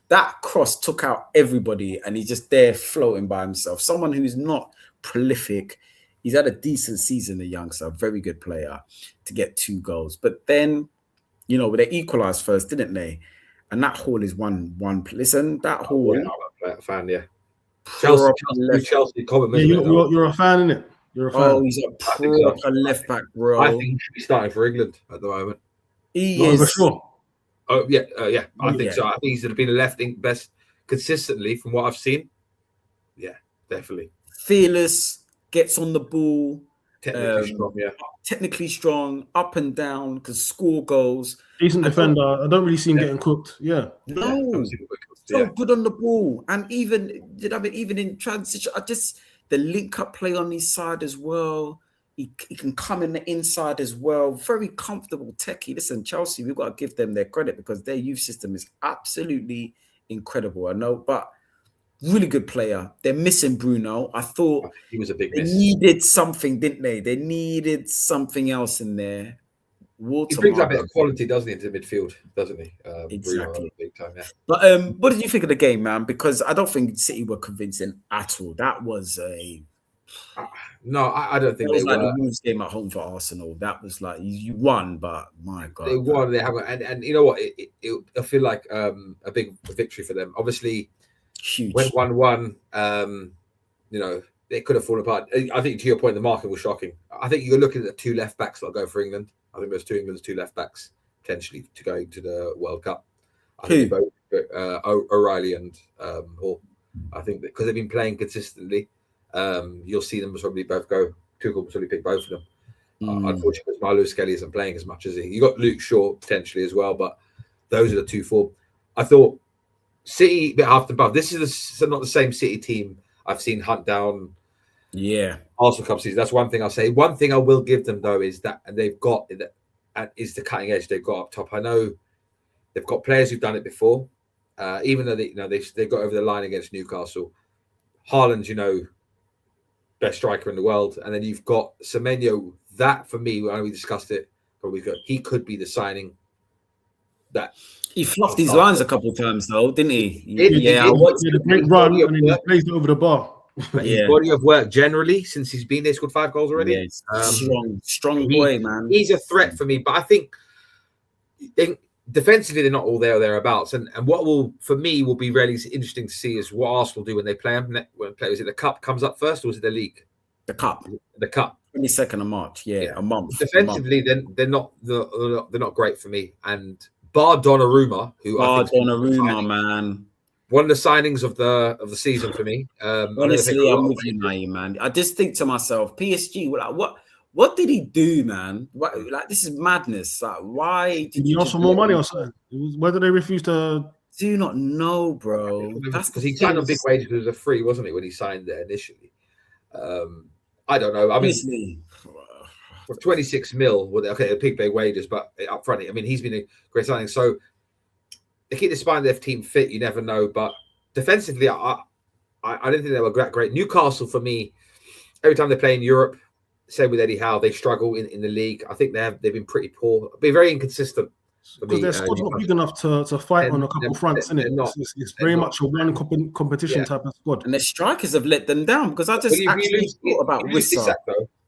That cross took out everybody, and he's just there floating by himself. Someone who's not prolific. He's had a decent season, the youngster, a very good player, to get 2 goals. But then, they equalised first, didn't they? And that Hall is one. Listen, that Hall. Yeah, I'm a fan, yeah. Chelsea comment. Yeah, you're a fan, innit? You're a fan. Oh, he's a proper left back, bro. I think he should be starting for England at the moment. He is. For sure. Oh yeah, I think so. I think he's been a left best consistently from what I've seen. Yeah, definitely. Fearless, gets on the ball. Technically strong, yeah. Technically strong, up and down, can score goals. Decent defender. I don't really see him getting cooked. Yeah. No. So good on the ball. And even in transition, the link-up play on his side as well. He can come in the inside as well. Very comfortable techie. Listen, Chelsea, we've got to give them their credit because their youth system is absolutely incredible. I know, but really good player. They're missing Bruno. I thought he was a big miss. They needed something, didn't they? They needed something else in there. He brings up a bit of quality, doesn't he, into midfield, doesn't he? Exactly. Bruno, big time, yeah. But what did you think of the game, man? Because I don't think City were convincing at all. That was a... No, I don't think it was like the Wolves game at home for Arsenal. That was like you won, but my God, they won. They haven't, and you know what? I feel like a big victory for them. Obviously, huge. Went 1-1. They could have fallen apart. I think to your point, the market was shocking. I think you're looking at the 2 left backs that go for England. I think there's 2 left backs potentially to go to the World Cup. I think both O'Reilly and Hall. I think because they've been playing consistently. You'll see them probably both go. Tuchel will probably pick both of them. Unfortunately, Marlo Skelly isn't playing as much as he. You got Luke Shaw potentially as well, but those are the 2 form. I thought City a bit half and above. This is not the same City team I've seen hunt down. Yeah, Arsenal Cup season. That's one thing I'll say. One thing I will give them though is that they've got is the cutting edge they've got up top. I know they've got players who've done it before, even though they got over the line against Newcastle. Haaland's best striker in the world, and then you've got Semenyo. That for me, when we discussed it, he could be the signing. That he fluffed his lines a couple of times though, didn't he? He had a great run and then he placed over the bar. His body of work generally, since he's been there, scored 5 goals already. Yeah, strong boy, man. He's a threat for me, but I think defensively they're not all there or thereabouts. And what will be really interesting to see is what Arsenal do when they play them. Is it the cup comes up first, or is it the league? The cup. The cup. 22nd of March. Yeah, a month. Defensively, then they're not great for me. And bar Donnarumma, man. One of the signings of the season for me. Honestly, I'm with you, Naeem, man. I just think to myself, PSG, what did he do, man? This is madness. Like, why did he ask for more money or something? Why did they refuse to? Do not know, bro. That's because he signed on big wages. It was a free, wasn't it, when he signed there initially? I don't know. I mean, honestly, for 26 mil. Well, okay, they're big wages, but up front, I mean, he's been a great signing. So they keep the their team fit. You never know, but defensively, I didn't think they were great. Newcastle, for me, every time they play in Europe, same with Eddie Howe, they struggle in the league. I think they've been pretty poor, been very inconsistent. Because their squad's not big enough to fight on a couple fronts, isn't it? It's very much a one competition type of squad. And the strikers have let them down because I just actually thought about Wissa.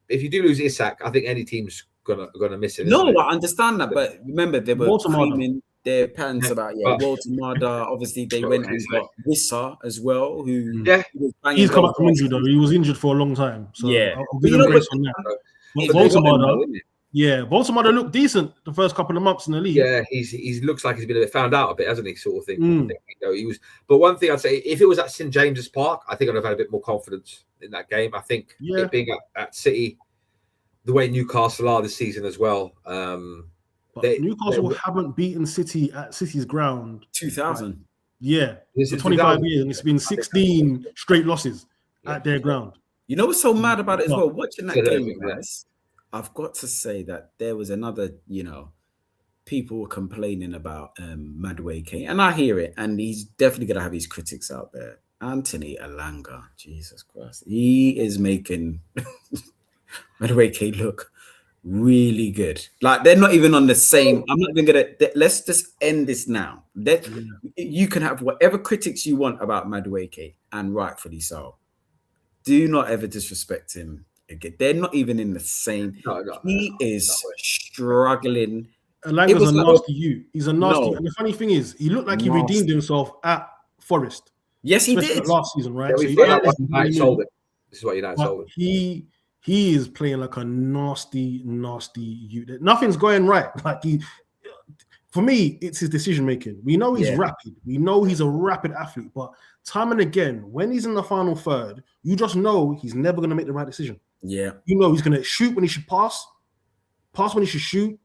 If you do lose Isak, I think any team's gonna miss it. No, I understand that, but remember they were creaming their pants about Walter Mada. Obviously, they went and got Wissa as well. Who he's come back from injury though. He was injured for a long time, so I'll give him grace on that. Walter Mada. Yeah, Baltimore looked decent the first couple of months in the league. Yeah, he looks like he's been a bit found out a bit, hasn't he? Sort of thing. He was. But one thing I'd say, if it was at St James's Park, I think I'd have had a bit more confidence in that game. I think it being at City, the way Newcastle are this season as well. Newcastle haven't beaten City at City's ground. 2000. Yeah, for 25 years, and it's been 16 straight losses at their ground. You know what's so mad about it as well? Watching that game, guys. I've got to say that there was another, people were complaining about Madueke, and I hear it, and he's definitely going to have his critics out there. Anthony Elanga, Jesus Christ, he is making Madueke look really good. Like they're not even on the same. I'm not even gonna. Let's just end this now. You can have whatever critics you want about Madueke, and rightfully so. Do not ever disrespect him. They're not even in the same. He is struggling. Elanga's a nasty you. He's a nasty. And the funny thing is, he looked like he redeemed himself at Forest. Yes, he did last season, right? Yeah, sold it. This is what United sold it. He is playing like a nasty you. Nothing's going right. Like for me, it's his decision making. We know he's rapid. We know he's a rapid athlete, but time and again, when he's in the final third, you just know he's never going to make the right decision. Yeah. You know he's going to shoot when he should pass when he should shoot,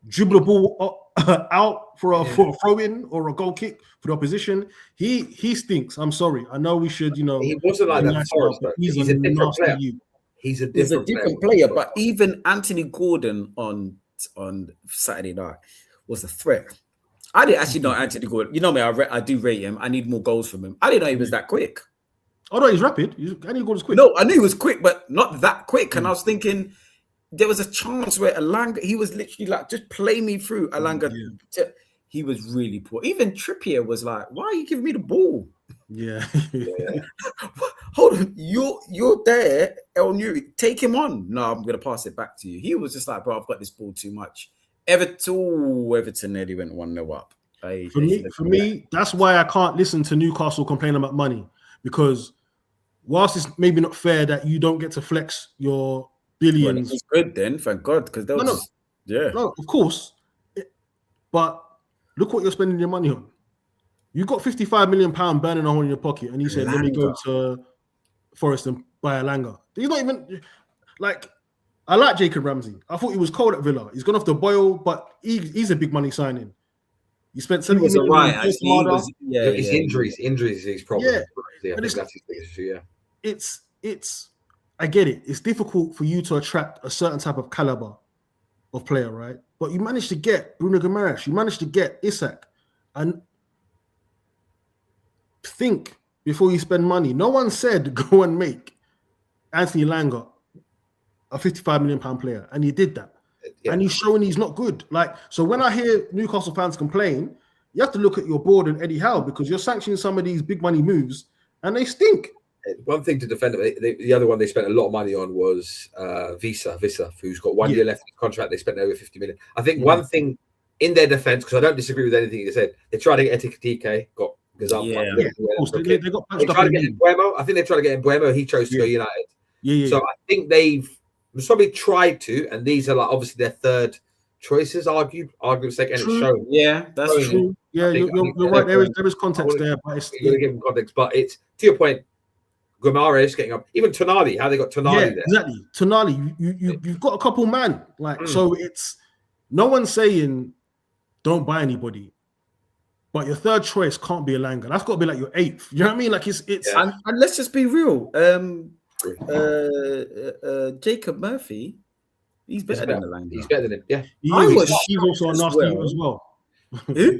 dribble the ball out for a throw-in or a goal kick for the opposition. He stinks. I'm sorry. I know we should, He wasn't like that before, but he's a different player. He's a different player. But even Anthony Gordon on Saturday night was a threat. I didn't actually know Anthony Gordon. You know me, I do rate him. I need more goals from him. I didn't know he was that quick. Oh no, he's rapid. Anthony Gordon's quick. No, I knew he was quick, but not that quick. And I was thinking there was a chance where Elanga, he was literally like, just play me through Elanga. He was really poor. Even Trippier was like, why are you giving me the ball? Yeah. Hold on, you're there, El Nuri. Take him on. No, I'm gonna pass it back to you. He was just like, bro, I've got this ball too much. Everton nearly went 1-0 up. For me, that's why I can't listen to Newcastle complain about money, because whilst it's maybe not fair that you don't get to flex your billions. Well, it's good then, thank God, because no, of course. But look what you're spending your money on. You got £55 million burning a hole in your pocket, and you said, let me go to Forest and buy Elanga. He's not even like. I like Jacob Ramsey. I thought he was cold at Villa. He's gone off the boil, but he's a big money signing. You spent 70 million. His injuries is his problem. Yeah, but that's his biggest issue. It's. I get it. It's difficult for you to attract a certain type of caliber of player, right? But you managed to get Bruno Guimaraes. You managed to get Isak, and think before you spend money. No one said go and make Anthony Elanga a £55 million player, and he did that. And he's showing he's not good. Like, so when I hear Newcastle fans complain, you have to look at your board and Eddie Howe, because you're sanctioning some of these big money moves and they stink. One thing to defend them, the other one they spent a lot of money on was Vissa, who's got 1 year left in his contract. They spent over 50 million. I think one thing in their defense, because I don't disagree with anything they said, they tried to get Etike, got Gazal. They got they tried to get Mbuemo. I think they tried to get Mbuemo. He chose to go United. So I think they've probably tried to, and these are like obviously their third choices, arguably sake, and it's shown. Yeah, that's true. Yeah, you're right. There is context there, but you're going to give them context. But it's to your point, Guimaraes getting up, even Tonali, how they got Tonali there. Exactly. Tonali, you've got a couple man. So it's no one's saying don't buy anybody, but your third choice can't be Elanga. That's got to be like your eighth. You know what I mean? Like it's and let's just be real. Jacob Murphy He's better than Elanga. He's better than him. Yeah. He's also a nasty you as well. Who?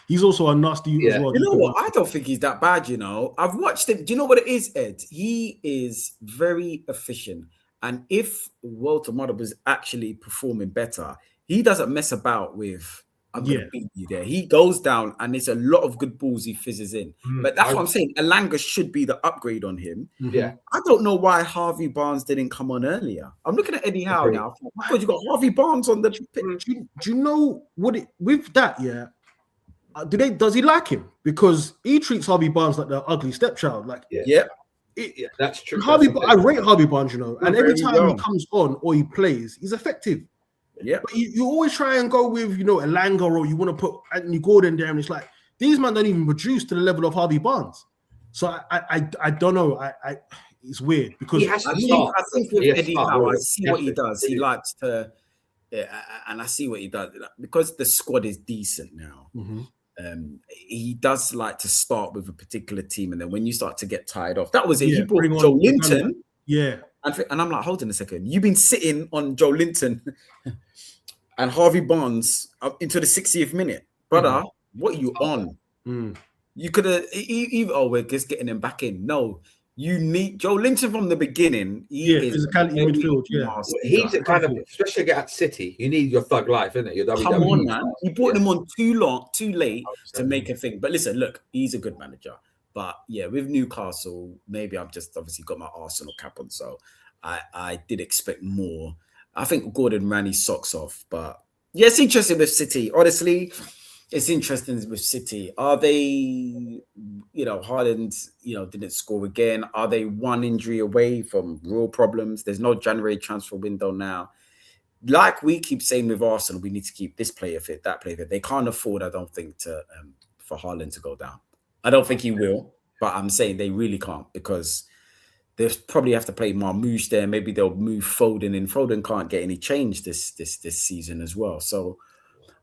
He's also a nasty you as well. You know what? I don't think he's that bad, you know. I've watched him. Do you know what it is, Ed? He is very efficient. And if Walter Mother was actually performing better, he doesn't mess about with, I'm going to beat you there. He goes down and there's a lot of good balls he fizzes in. But that's what I'm saying. Elanga should be the upgrade on him. Yeah. I don't know why Harvey Barnes didn't come on earlier. I'm looking at Eddie Howe now. Oh my God, you got Harvey Barnes on the pitch. Do you know what with that, does he like him? Because he treats Harvey Barnes like the ugly stepchild. Like, that's true. I rate Harvey Barnes, you know, and every time he comes on or he plays, he's effective. Yeah, but you always try and go with, you know, Elanga, or you want to put Anthony Gordon there, and it's like these men don't even produce to the level of Harvey Barnes. So I don't know. It's weird because I think with Eddie Howe, I see what he does. He likes to, and I see what he does because the squad is decent now. He does like to start with a particular team, and then when you start to get tired off, that was it. He brought Joe Linton. And I'm like, hold on a second. You've been sitting on Joe Linton and Harvey Barnes up into the 60th minute. Brother, what are you on? You could have, we're just getting him back in. No, you need Joe Linton from the beginning. He is physicality midfield. He's a kind of, especially at City, you need your thug life, isn't it? Your Come on, man. You brought him on too late to make a thing. But listen, look, he's a good manager. But yeah, with Newcastle, maybe I've just obviously got my Arsenal cap on, so I did expect more. I think Gordon ran his socks off, but yeah, it's interesting with City. Honestly, it's interesting with City. Are they, you know, Haaland, you know, didn't score again? Are they one injury away from real problems? There's no January transfer window now. Like we keep saying with Arsenal, we need to keep this player fit, that player fit. They can't afford, I don't think, for Haaland to go down. I don't think he will, but I'm saying they really can't because they'll probably have to play Marmouche there. Maybe they'll move Foden in. Foden can't get any change this season as well. So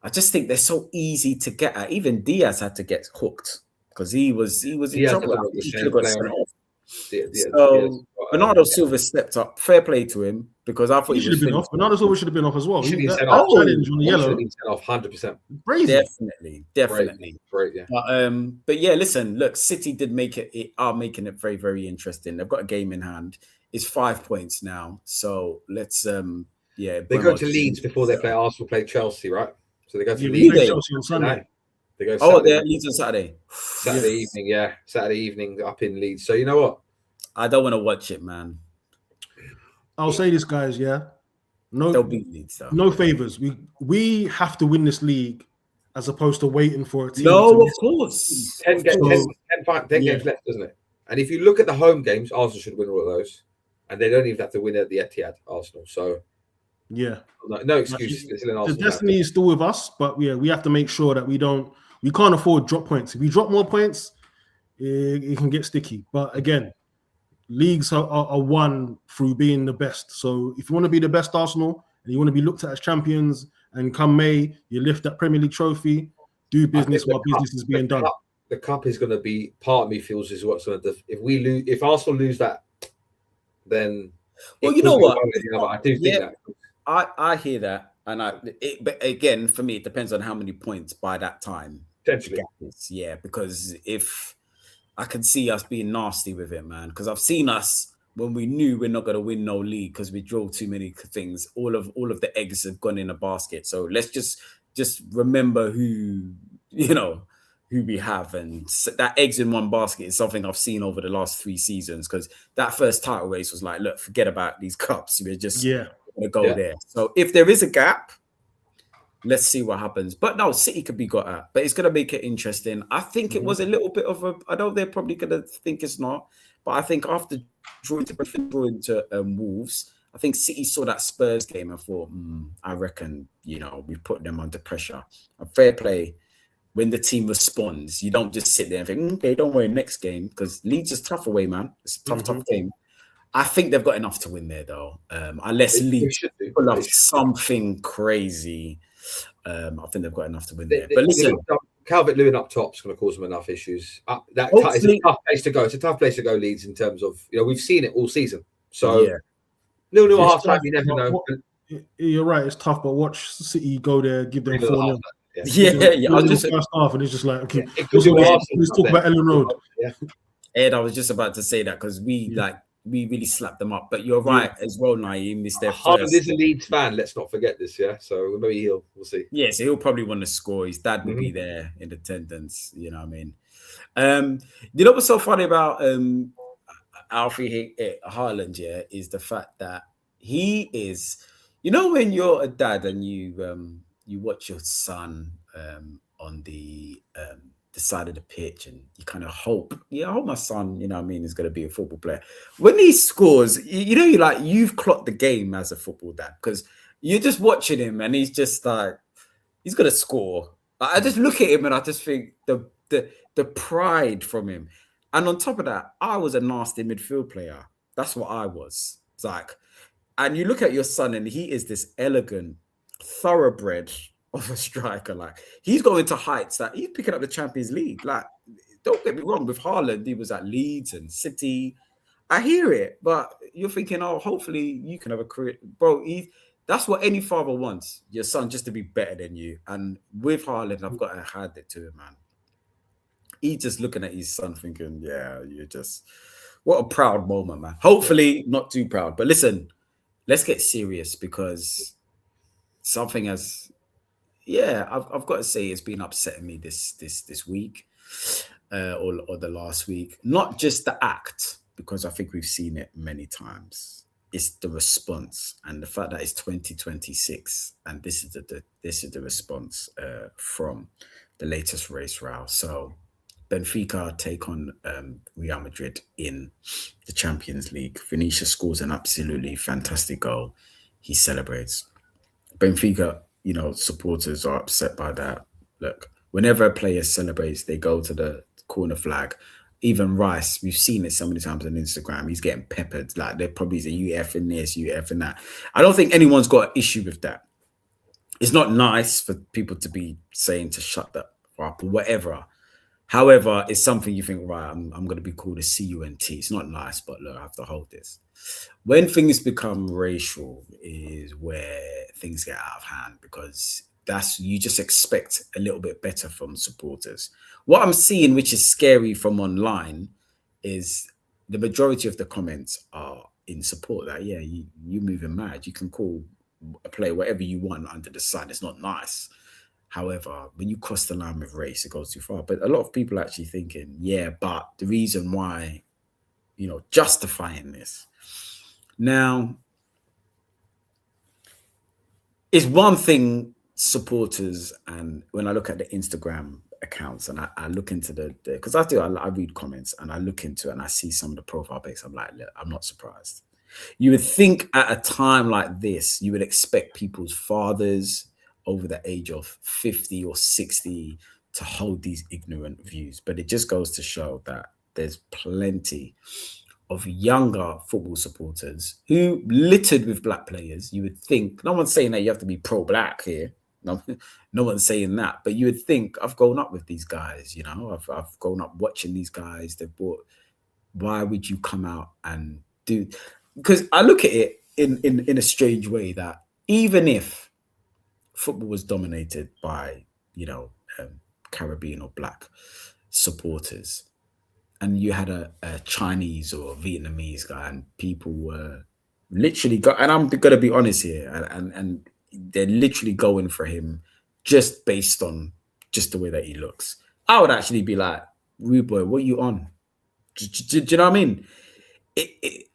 I just think they're so easy to get at. Even Diaz had to get hooked because he was in trouble. He should have got sent off. So Bernardo Silva stepped up. Fair play to him because I thought he should have been off. Bernardo Silva should have been off as well. He should be sent off. Challenge on the yellow. 100%. Definitely. Great, yeah. But yeah, listen, look, City did are making it very, very interesting. They've got a game in hand. It's 5 points now. So let's they go to Leeds before they play Arsenal, play Chelsea, right? So they go to Leeds. Chelsea on Sunday. They go they're at Leeds on Saturday. Saturday evening up in Leeds. So you know what? I don't want to watch it, man. I'll say this, guys. Yeah, they'll beat Leeds. No favors. We have to win this league as opposed to waiting for a team. No, of course. 10 games left, doesn't it? And if you look at the home games, Arsenal should win all of those, and they don't even have to win at the Etihad. Arsenal. So no excuses. The destiny is still with us, but we have to make sure that we can't afford drop points. If we drop more points, it can get sticky. But again, leagues are won through being the best. So if you want to be the best Arsenal and you want to be looked at as champions, and come May, you lift that Premier League trophy, do business while business is being done. The cup is going to be, part of me feels is what's going to, if Arsenal lose that, then you know what? I do think that. I hear that, and but again, for me, it depends on how many points by that time. Potentially, because if I can see us being nasty with it, man, because I've seen us when we knew we're not going to win no league because we draw too many things. All of the eggs have gone in a basket. So let's just remember who we have, and that eggs in one basket is something I've seen over the last 3 seasons. Because that first title race was like, look, forget about these cups. We're just going to go there. So if there is a gap, let's see what happens. But no, City could be got at, but it's going to make it interesting. I think it was a little bit of I know they're probably going to think it's not, but I think after drawing to Wolves, I think City saw that Spurs game and thought, I reckon, we've put them under pressure. A fair play. When the team responds, you don't just sit there and think, okay, don't worry, next game, because Leeds is tough away, man. It's a tough game. I think they've got enough to win there, though. Unless Leeds pull off something crazy, I think they've got enough to win there. But listen, Calvert-Lewin up top is going to cause them enough issues. It's a tough place to go. It's a tough place to go, Leeds, in terms of, we've seen it all season. So, 0-0 half time, you never know. You're right. It's tough, but watch City go there, give them 4-0. Yeah. I was just first half, and it's just like, okay, it could do let's talk about Ellen Road. Yeah. Ed, I was just about to say that because we really slapped them up. But you're right as well, Naeem. Missed their Haaland first. is a Leeds fan. Let's not forget this. Yeah, so maybe we'll see. Yeah, so he'll probably want to score. His dad will be there in attendance. You know what I mean? You know what's so funny about Alfie Haaland? Yeah, is the fact that he is. You know, when you're a dad and you watch your son on the side of the pitch and you kind of hope, I hope my son, you know what I mean, is going to be a football player. When he scores, you've clocked the game as a football dad because you're just watching him and he's just like, he's going to score. I just look at him and I just think the pride from him. And on top of that, I was a nasty midfield player. That's what I was. It's like, and you look at your son and he is this elegant, thoroughbred of a striker. Like, he's going to heights that he's picking up the Champions League. Like, don't get me wrong, with Haaland, he was at Leeds and City. I hear it, but you're thinking, oh, hopefully you can have a career. Bro, that's what any father wants, your son just to be better than you. And with Haaland, I've got to hand it to him, man. He's just looking at his son thinking, yeah, you're just, what a proud moment, man. Hopefully not too proud. But listen, let's get serious because something has, I've got to say it's been upsetting me this week or the last week. Not just the act, because I think we've seen it many times. It's the response and the fact that it's 2026 and this is the response from the latest race row. So Benfica take on Real Madrid in the Champions League. Vinicius scores an absolutely fantastic goal. He celebrates. Benfica, supporters are upset by that. Look, whenever a player celebrates, they go to the corner flag. Even Rice, we've seen it so many times on Instagram. He's getting peppered. Like, there probably is a UF in this, UF in that. I don't think anyone's got an issue with that. It's not nice for people to be saying to shut that up or whatever. However, it's something you think, right, I'm going to be called a CUNT. It's not nice, but look, I have to hold this. When things become racial is where things get out of hand because you just expect a little bit better from supporters. What I'm seeing, which is scary from online, is the majority of the comments are in support that, you're moving mad. You can call a player whatever you want under the sun. It's not nice. However, when you cross the line with race, it goes too far. But a lot of people are actually thinking, but the reason why, justifying this. Now, it's one thing supporters, and when I look at the Instagram accounts and I look into because I read comments and I look into it and I see some of the profile pics, I'm like, look, I'm not surprised. You would think at a time like this, you would expect people's fathers over the age of 50 or 60 to hold these ignorant views. But it just goes to show that there's plenty of younger football supporters who littered with black players. You would think, no one's saying that you have to be pro-black here. No one's saying that. But you would think, I've grown up with these guys, I've grown up watching these guys. Why would you come out and do? Because I look at it in a strange way that even if football was dominated by, Caribbean or black supporters, and you had a Chinese or Vietnamese guy, and people were literally and I'm going to be honest here, and they're literally going for him just based on just the way that he looks. I would actually be like, rude boy, what are you on? Do you know what I mean?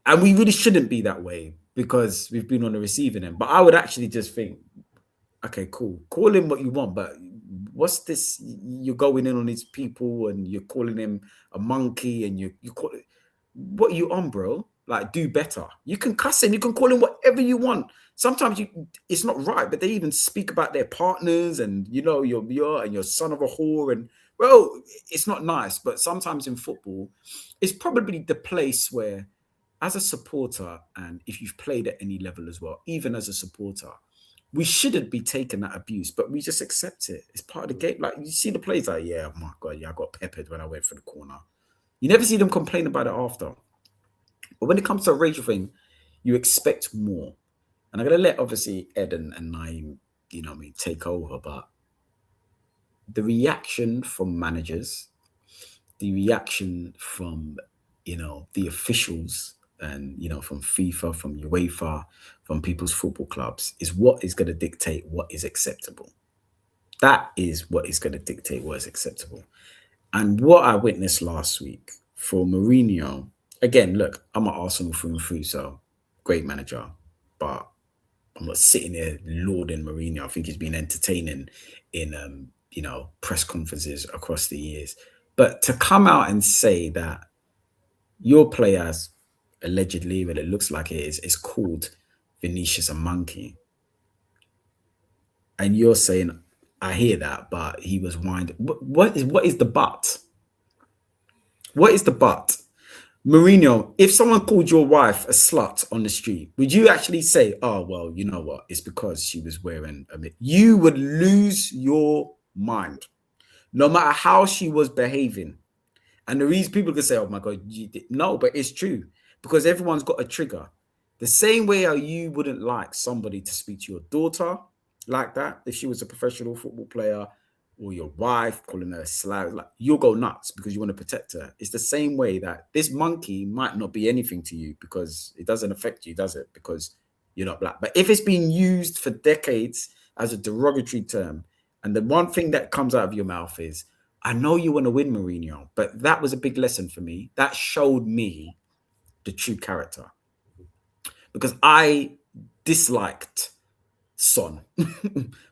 And we really shouldn't be that way because we've been on the receiving end. But I would actually just think, okay, cool. Call him what you want, but what's this? You're going in on these people and you're calling him a monkey and you call it. What are you on, bro? Like, do better. You can cuss him. You can call him whatever you want. Sometimes it's not right, but they even speak about their partners and, you're and your son of a whore. And, bro, it's not nice. But sometimes in football, it's probably the place where, as a supporter, and if you've played at any level as well, even as a supporter, we shouldn't be taking that abuse, but we just accept it. It's part of the game. Like, you see the players like, oh my God, I got peppered when I went for the corner. You never see them complain about it after. But when it comes to a racial thing, you expect more. and I'm going to let obviously Ed and Naeem, take over, but the reaction from managers, the reaction from, the officials and, from FIFA, from UEFA, from people's football clubs is what is going to dictate what is acceptable. That is what is going to dictate what is acceptable. And what I witnessed last week for Mourinho, again, look, I'm an Arsenal through and through, so great manager, but I'm not sitting there lauding Mourinho. I think he's been entertaining in, press conferences across the years. But to come out and say that your players, allegedly, but it looks like it is called Vinicius a monkey, and you're saying, I hear that, but he was winded. What is the but? What is the but? Mourinho, if someone called your wife a slut on the street, would you actually say, oh, well, you know what? It's because she was wearing a bit. You would lose your mind, no matter how she was behaving. And the reason people can say, oh my God, no, but it's true, because everyone's got a trigger. The same way how you wouldn't like somebody to speak to your daughter like that, if she was a professional football player, or your wife calling her a slag, like, you'll go nuts because you want to protect her. It's the same way that this monkey might not be anything to you because it doesn't affect you, does it? Because you're not black. But if it's been used for decades as a derogatory term, and the one thing that comes out of your mouth is, I know you want to win, Mourinho, but that was a big lesson for me. That showed me the true character. Because I disliked Son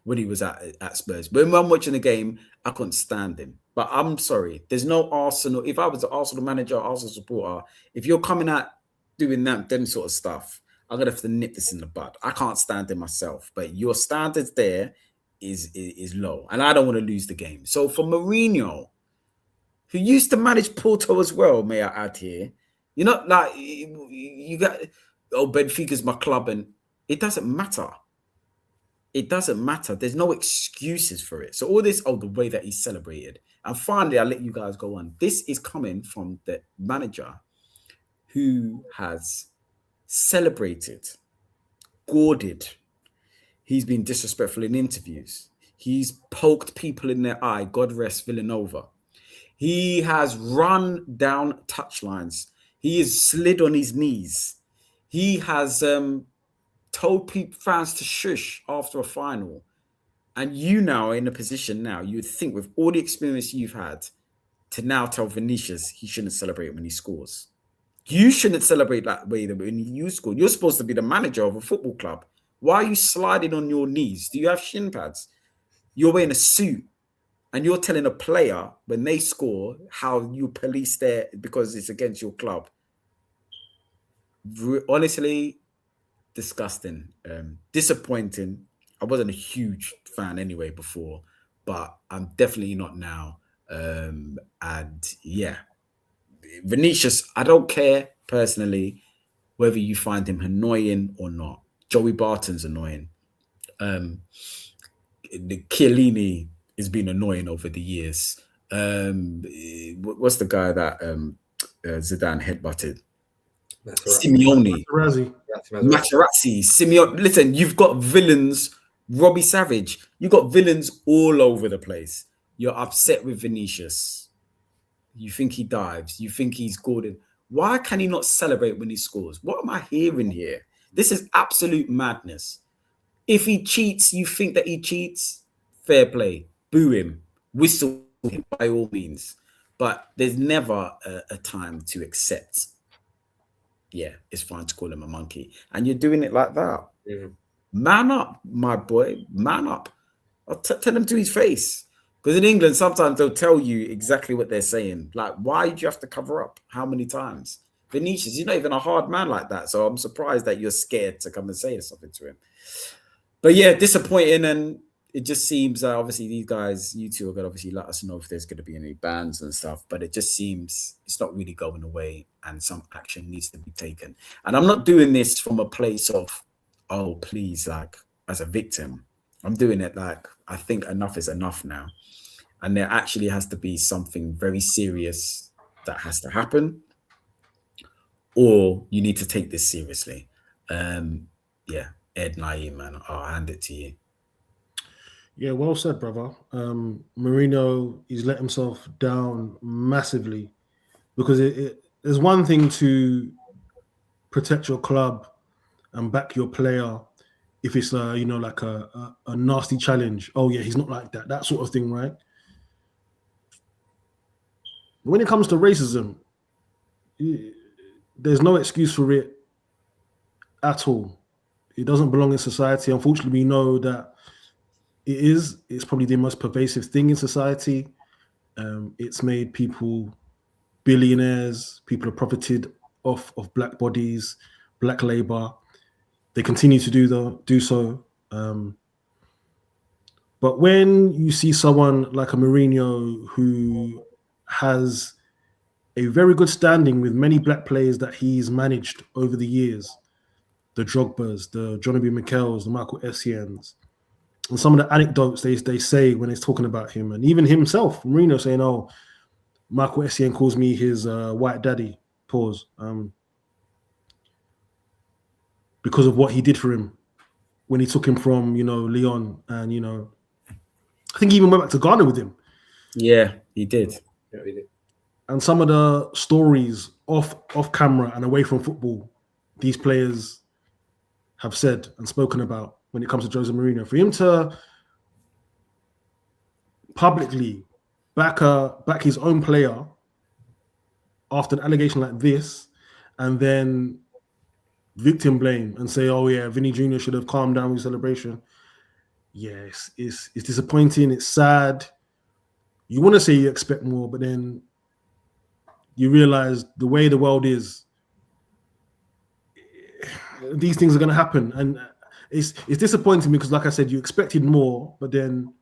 when he was at Spurs. When I'm watching the game, I couldn't stand him. But I'm sorry, there's no Arsenal. If I was an Arsenal manager, Arsenal supporter, if you're coming out doing them sort of stuff, I'm gonna have to nip this in the bud. I can't stand it myself. But your standards there is low, and I don't want to lose the game. So for Mourinho, who used to manage Porto as well, may I add here, like you got, Benfica's my club, and it doesn't matter. It doesn't matter. There's no excuses for it. So all this, the way that he celebrated. And finally, I'll let you guys go on. This is coming from the manager who has celebrated, goaded. He's been disrespectful in interviews. He's poked people in their eye. God rest Villanova. He has run down touchlines. He has slid on his knees. He has told fans to shush after a final. And you now are in a position now, you would think with all the experience you've had, to now tell Vinicius he shouldn't celebrate when he scores. You shouldn't celebrate that way when you score. You're supposed to be the manager of a football club. Why are you sliding on your knees? Do you have shin pads? You're wearing a suit and you're telling a player when they score how you police their, because it's against your club. Honestly, disgusting, disappointing. I wasn't a huge fan anyway before, but I'm definitely not now. And yeah, Vinicius, I don't care personally whether you find him annoying or not. Joey Barton's annoying. The Chiellini has been annoying over the years. What's the guy that Zidane headbutted? Simeone. Materazzi. Simeone. Listen, you've got villains. Robbie Savage. You've got villains all over the place. You're upset with Vinicius. You think he dives. You think he's Gordon. Why can he not celebrate when he scores? What am I hearing here? This is absolute madness. If he cheats, you think that he cheats, fair play. Boo him. Whistle him by all means. But there's never a time to accept. Yeah, it's fine to call him a monkey. And you're doing it like that. Yeah. Man up, my boy. Man up. I'll tell him to his face. Because in England, sometimes they'll tell you exactly what they're saying. Like, why do you have to cover up? How many times? Vinicius, you're not even a hard man like that. So I'm surprised that you're scared to come and say something to him. But yeah, disappointing. And it just seems, obviously, these guys, you two are going to obviously let us know if there's going to be any bans and stuff. But it just seems it's not really going away and some action needs to be taken. And I'm not doing this from a place of, oh, please, like, as a victim. I'm doing it like, I think enough is enough now. And there actually has to be something very serious that has to happen, or you need to take this seriously. Yeah. Ed Naeem, man. I'll hand it to you. Yeah, well said, brother. Mourinho, he's let himself down massively because there's one thing to protect your club and back your player if it's like a nasty challenge. Oh yeah, he's not like that sort of thing, right? When it comes to racism, there's no excuse for it at all. It doesn't belong in society. Unfortunately, we know that it's probably the most pervasive thing in society. It's made people billionaires. People have profited off of black bodies, black labor. They continue to do so. But when you see someone like a Mourinho who has a very good standing with many black players that he's managed over the years, the Drogbas, the Johnny B. Michels, the Michael Essiens, and some of the anecdotes they say when he's talking about him, and even himself, Mourinho saying, "Oh, Michael Essien calls me his white daddy." Pause. Because of what he did for him when he took him from Lyon, and I think he even went back to Ghana with him. Yeah, he did. Yeah, he did. And some of the stories off camera and away from football, these players have said and spoken about when it comes to Jose Mourinho. For him to publicly back his own player after an allegation like this, and then victim blame and say, "Oh yeah, Vini Jr. should have calmed down with celebration." Yes, it's disappointing. It's sad. You want to say you expect more, but then you realize the way the world is, these things are going to happen, and it's disappointing because, like I said, you expected more, but then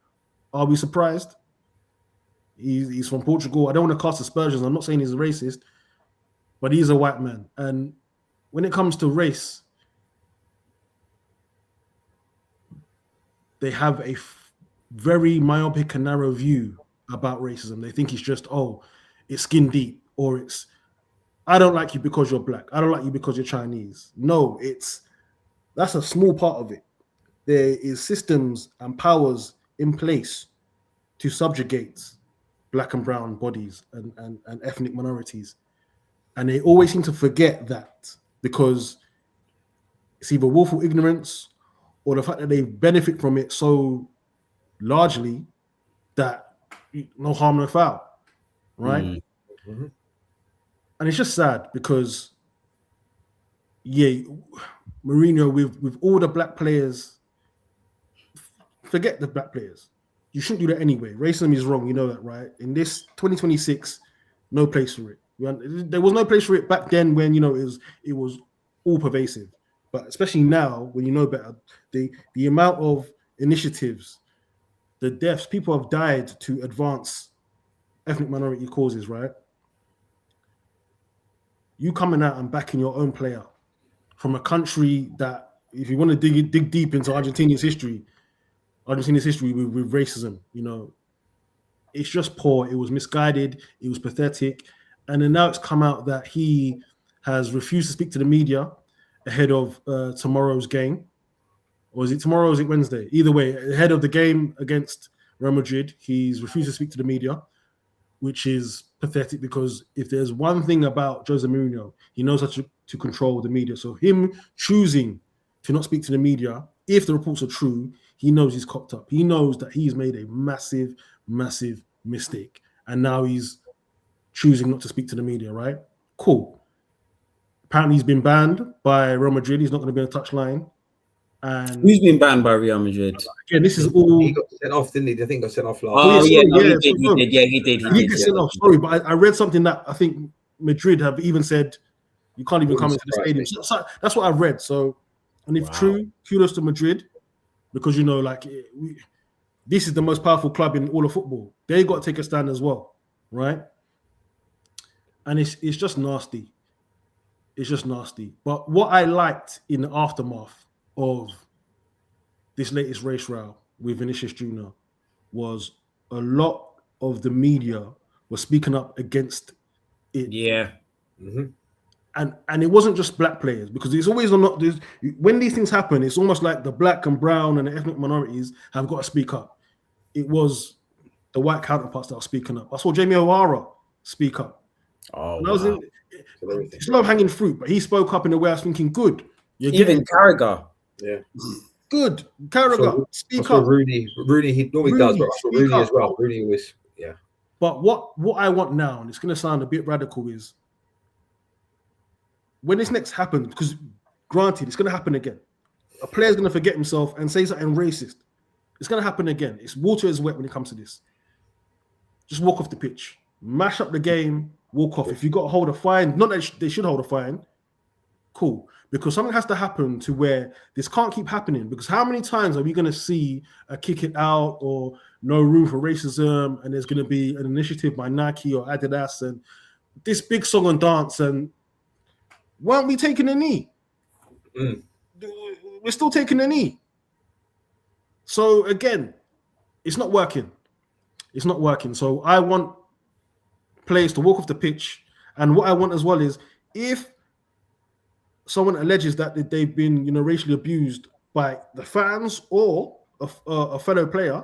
are we surprised? He's from Portugal. I don't want to cast aspersions. I'm not saying he's a racist, but he's a white man. And when it comes to race, they have a very myopic and narrow view about racism. They think it's just, oh, it's skin deep, or it's, I don't like you because you're black. I don't like you because you're Chinese. No, that's a small part of it. There is systems and powers in place to subjugate black and brown bodies and ethnic minorities. And they always seem to forget that because it's either willful ignorance or the fact that they benefit from it so largely that no harm, no foul, right? Mm-hmm. And it's just sad because, yeah, Mourinho with all the black players, forget the black players. You shouldn't do that anyway. Racism is wrong, you know that, right? In this 2026, no place for it. There was no place for it back then when it was all pervasive. But especially now, when you know better, the amount of initiatives, the deaths, people have died to advance ethnic minority causes, right? You coming out and backing your own player from a country that, if you want to dig deep into Argentina's history with racism, it's just poor. It was misguided. It was pathetic. And then now it's come out that he has refused to speak to the media ahead of tomorrow's game. Or is it tomorrow or is it Wednesday? Either way, ahead of the game against Real Madrid, he's refused to speak to the media, which is pathetic because if there's one thing about Jose Mourinho, he knows how to control the media. So him choosing to not speak to the media, if the reports are true, he knows he's cocked up. He knows that he's made a massive, massive mistake. And now he's choosing not to speak to the media, right? Cool. Apparently he's been banned by Real Madrid. He's not going to be on the touchline. And who's been banned by Real Madrid? Again, this is all. He got sent off, didn't he? I think he got sent off last. Oh, year. he did. Yeah, he did. He gets sent off. Sorry, but I read something that I think Madrid have even said you can't even come into the stadium. So that's what I've read. So, and if true, kudos to Madrid because this is the most powerful club in all of football. They got to take a stand as well, right? And it's just nasty. It's just nasty. But what I liked in the aftermath of this latest race row with Vinicius Jr. was a lot of the media were speaking up against it. Yeah. Mm-hmm. And it wasn't just black players, because it's always not. When these things happen, it's almost like the black and brown and the ethnic minorities have got to speak up. It was the white counterparts that are speaking up. I saw Jamie O'Hara speak up. Oh, wow. It's low hanging fruit, but he spoke up in a way I was thinking, good. Even Carragher. Yeah. Good. Carragher, speak up. Rooney, he normally does, but I saw Rooney as well. Rooney always, yeah. But what I want now, and it's going to sound a bit radical, is when this next happens, because granted, it's going to happen again. A player's going to forget himself and say something racist. It's going to happen again. It's water is wet when it comes to this. Just walk off the pitch. Mash up the game, walk off. If you got to hold a fine, not that they should hold a fine, cool. Because something has to happen to where this can't keep happening. Because how many times are we going to see a kick it out or no room for racism, and there's going to be an initiative by Nike or Adidas and this big song and dance, and why aren't we taking a knee? We're still taking a knee. So again, it's not working. It's not working. So I want players to walk off the pitch. And what I want as well is, if someone alleges that they've been, racially abused by the fans or a fellow player,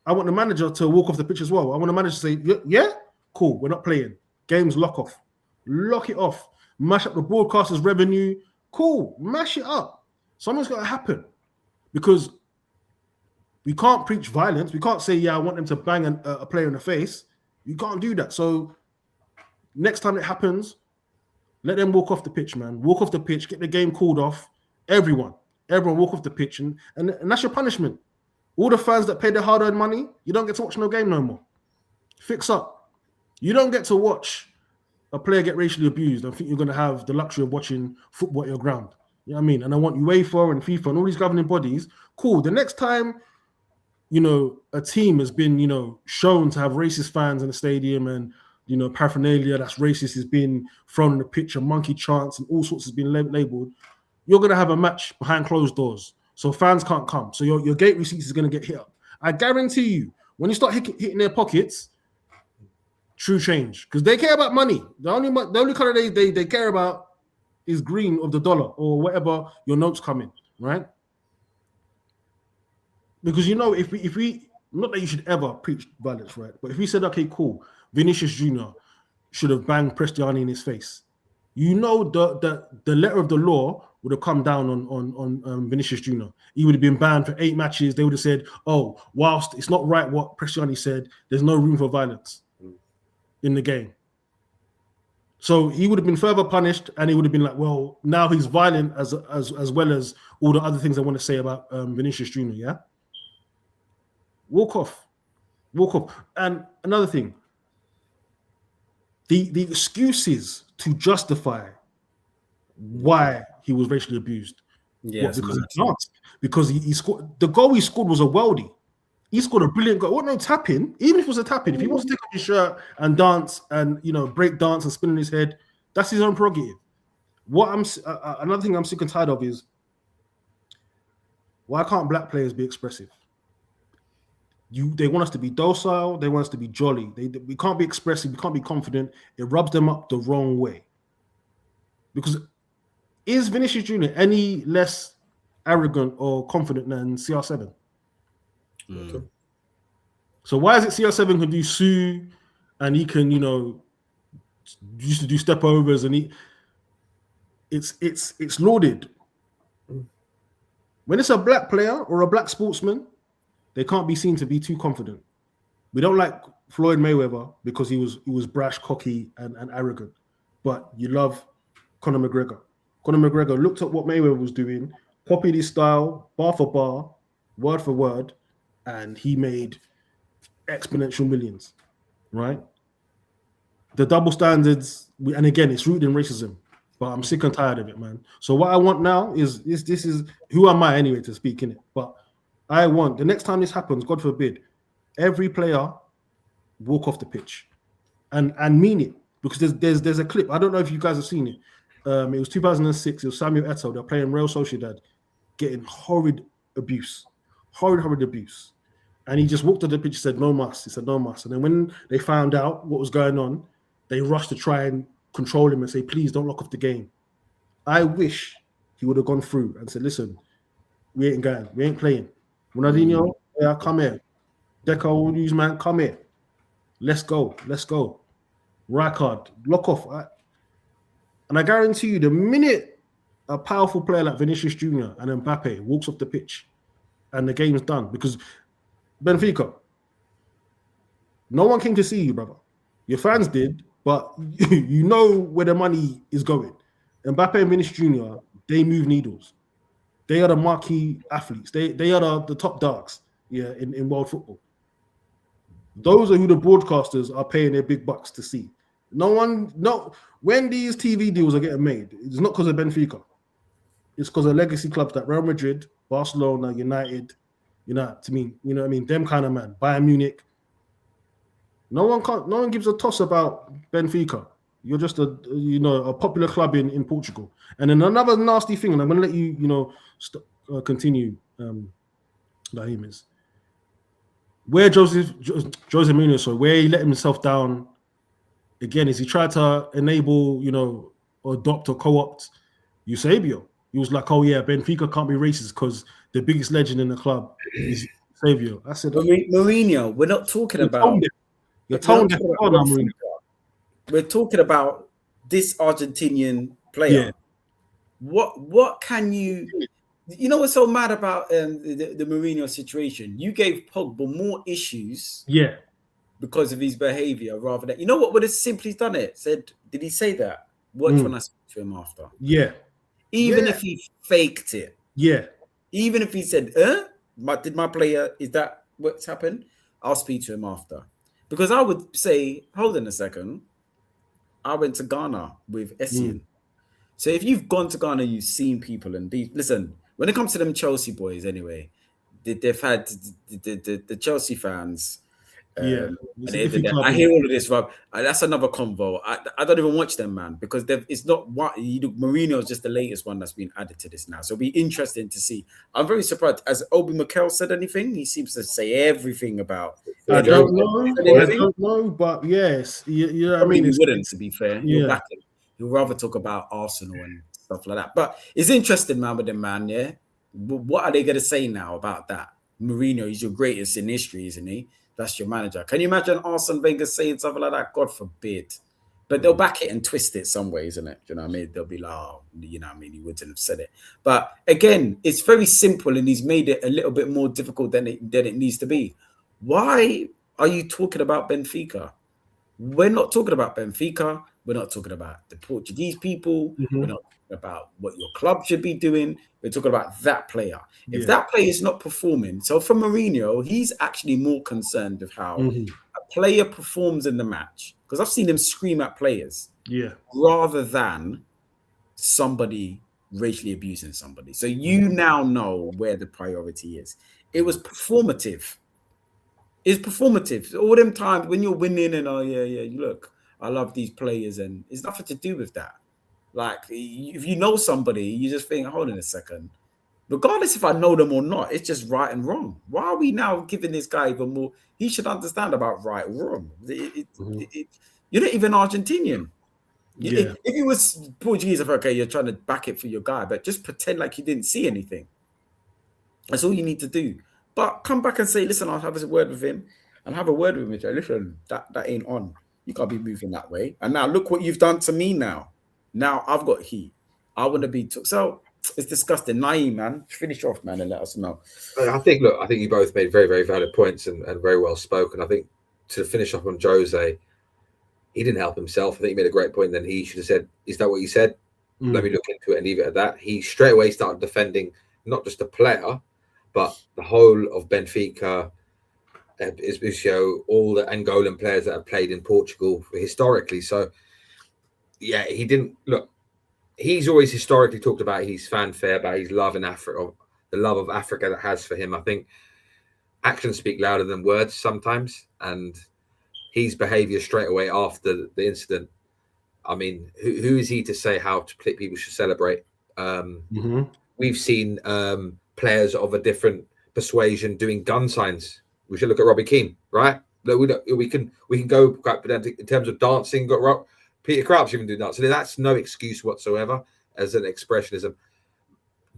I want the manager to walk off the pitch as well. I want the manager to say, yeah, cool, we're not playing. Games lock off. Lock it off. Mash up the broadcasters' revenue. Cool, mash it up. Something's got to happen, because we can't preach violence. We can't say, yeah, I want them to bang a player in the face. You can't do that. So next time it happens, let them walk off the pitch, man. Walk off the pitch, get the game called off. Everyone walk off the pitch, and that's your punishment. All the fans that pay their hard-earned money, you don't get to watch no game no more. Fix up. You don't get to watch a player get racially abused and think you're going to have the luxury of watching football at your ground. You know what I mean? And I want UEFA and FIFA and all these governing bodies, cool. The next time, a team has been, shown to have racist fans in the stadium, and, paraphernalia that's racist is being thrown on the pitch, and monkey chants and all sorts has been labeled, you're going to have a match behind closed doors. So fans can't come. So your gate receipts is going to get hit up. I guarantee you, when you start hitting their pockets, true change, because they care about money. The only color they care about is green of the dollar or whatever your notes come in, right? Because if we not that you should ever preach violence, right? But if we said, okay, cool, Vinicius Jr. should have banged Prestianni in his face, the letter of the law would have come down on Vinicius Jr. He would have been banned for 8 matches. They would have said, oh, whilst it's not right what Prestianni said, there's no room for violence in the game. So he would have been further punished, and he would have been like, well, now he's violent as well as all the other things I want to say about Vinicius Jr., yeah? Walk off. And another thing, the excuses to justify why he was racially abused. Yes, because he scored. The goal he scored was a worldie. He scored a brilliant goal. What, no tapping? Even if it was a tapping, if he wants to take off his shirt and dance and break dance and spin in his head, that's his own prerogative. Another thing I'm sick and tired of is, why can't black players be expressive? They want us to be docile. They want us to be jolly. We can't be expressive. We can't be confident. It rubs them up the wrong way. Because is Vinicius Jr. any less arrogant or confident than CR7? So why is it CR7 can do Sue, and he can, used to do step overs, and it's lauded. When it's a black player or a black sportsman, they can't be seen to be too confident. We don't like Floyd Mayweather because he was brash, cocky, and arrogant. But you love Conor McGregor. Conor McGregor looked at what Mayweather was doing, copied his style, bar for bar, word for word, and he made exponential millions, right? The double standards, and again, it's rooted in racism, but I'm sick and tired of it, man. So what I want now is this is who am I anyway to speak in it? But I want, the next time this happens, God forbid, every player walk off the pitch and mean it, because there's a clip. I don't know if you guys have seen it. It was 2006. It was Samuel Eto'o. They're playing Real Sociedad, getting horrid abuse. And he just walked on the pitch and said, no mas. He said, no mas. And then when they found out what was going on, they rushed to try and control him and say, please don't lock off the game. I wish he would have gone through and said, listen, we ain't going, we ain't playing. Ronaldinho, yeah, come here. Deco, all these man, come here. Let's go. Rijkaard, lock off. And I guarantee you, the minute a powerful player like Vinicius Jr. and Mbappe walks off the pitch and the game's done, because Benfica, no one came to see you, brother. Your fans did, but you know where the money is going. Mbappe and Vinicius Jr., they move needles. They are the marquee athletes. They are the top dogs, yeah, in world football. Those are who the broadcasters are paying their big bucks to see. When these TV deals are getting made, it's not because of Benfica. It's because of legacy clubs like Real Madrid, Barcelona, United, you know what I mean? Them kind of man. Bayern Munich. No one gives a toss about Benfica. You're just a popular club in Portugal. And then another nasty thing, and I'm going to let you, continue, Raheem, is where Jose Mourinho, where he let himself down again is he tried to enable, or adopt or co-opt Eusebio. He was like, oh yeah, Benfica can't be racist because the biggest legend in the club is Eusebio. I said, Mourinho, we're not talking about... You're told Mourinho. We're talking about this Argentinian player. Yeah. What can you... You know what's so mad about the Mourinho situation? You gave Pogba more issues because of his behavior rather than... You know what would have simply done it? Said, did he say that? Watch when I speak to him after. Yeah. Even if he faked it. Yeah. Even if he said, did my player... Is that what's happened? I'll speak to him after. Because I would say, hold on a second. I went to Ghana with Essien. So if you've gone to Ghana, you've seen people and listen, when it comes to them Chelsea boys anyway, they've had the Chelsea fans. I hear all of this, Rob. That's another convo. I don't even watch them, man, because it's not what Mourinho is just the latest one that's been added to this now. So it'll be interesting to see. I'm very surprised. Has Obi Mikel said anything? He seems to say everything about. I don't know, but yes, you know what I mean. He wouldn't, to be fair. He'll rather talk about Arsenal and stuff like that. But it's interesting, man, with them, man. Yeah, what are they going to say now about that? Mourinho, he's your greatest in history, isn't he? That's your manager. Can you imagine Arsene Wenger saying something like that? God forbid. But they'll back it and twist it some way, isn't it? You know what I mean? They'll be like, oh, you know what I mean? He wouldn't have said it. But again, it's very simple and he's made it a little bit more difficult than it needs to be. Why are you talking about Benfica? We're not talking about Benfica. We're not talking about the Portuguese people. We're not talking about what your club should be doing. We're talking about that player. If that player is not performing, so for Mourinho, he's actually more concerned with how a player performs in the match. Because I've seen him scream at players. Rather than somebody racially abusing somebody. So you now know where the priority is. It was performative. It's performative. All them times when you're winning and look, I love these players, and it's nothing to do with that. Like, if you know somebody, you just think, hold on a second. Regardless if I know them or not, it's just right and wrong. Why are we now giving this guy even more? He should understand about right and wrong. You're not even Argentinian. If he was Portuguese, okay, you're trying to back it for your guy, but just pretend like you didn't see anything. That's all you need to do. But come back and say, listen, I'll have a word with him. And have a word with him. Listen, that ain't on. You can't be moving that way. And now look what you've done to me now. Now I've got heat. I want to be took. So it's disgusting. Naeem, man. Finish off, man, and let us know. I think you both made very, very valid points and very well spoken. I think to finish off on Jose, he didn't help himself. I think he made a great point. Then he should have said, is that what you said? Let me look into it and leave it at that. He straight away started defending not just the player, but the whole of Benfica, all the Angolan players that have played in Portugal historically. So, yeah, he didn't look. He's always historically talked about his fanfare, about his love in Africa, the love of Africa that has for him. I think actions speak louder than words sometimes, and his behaviour straight away after the incident. I mean, who is he to say how people should celebrate? We've seen players of a different persuasion doing gun signs. We should look at Robbie Keane, right? We can go in terms of dancing. Got Peter Crouch even do that, so that's no excuse whatsoever. as an expressionism.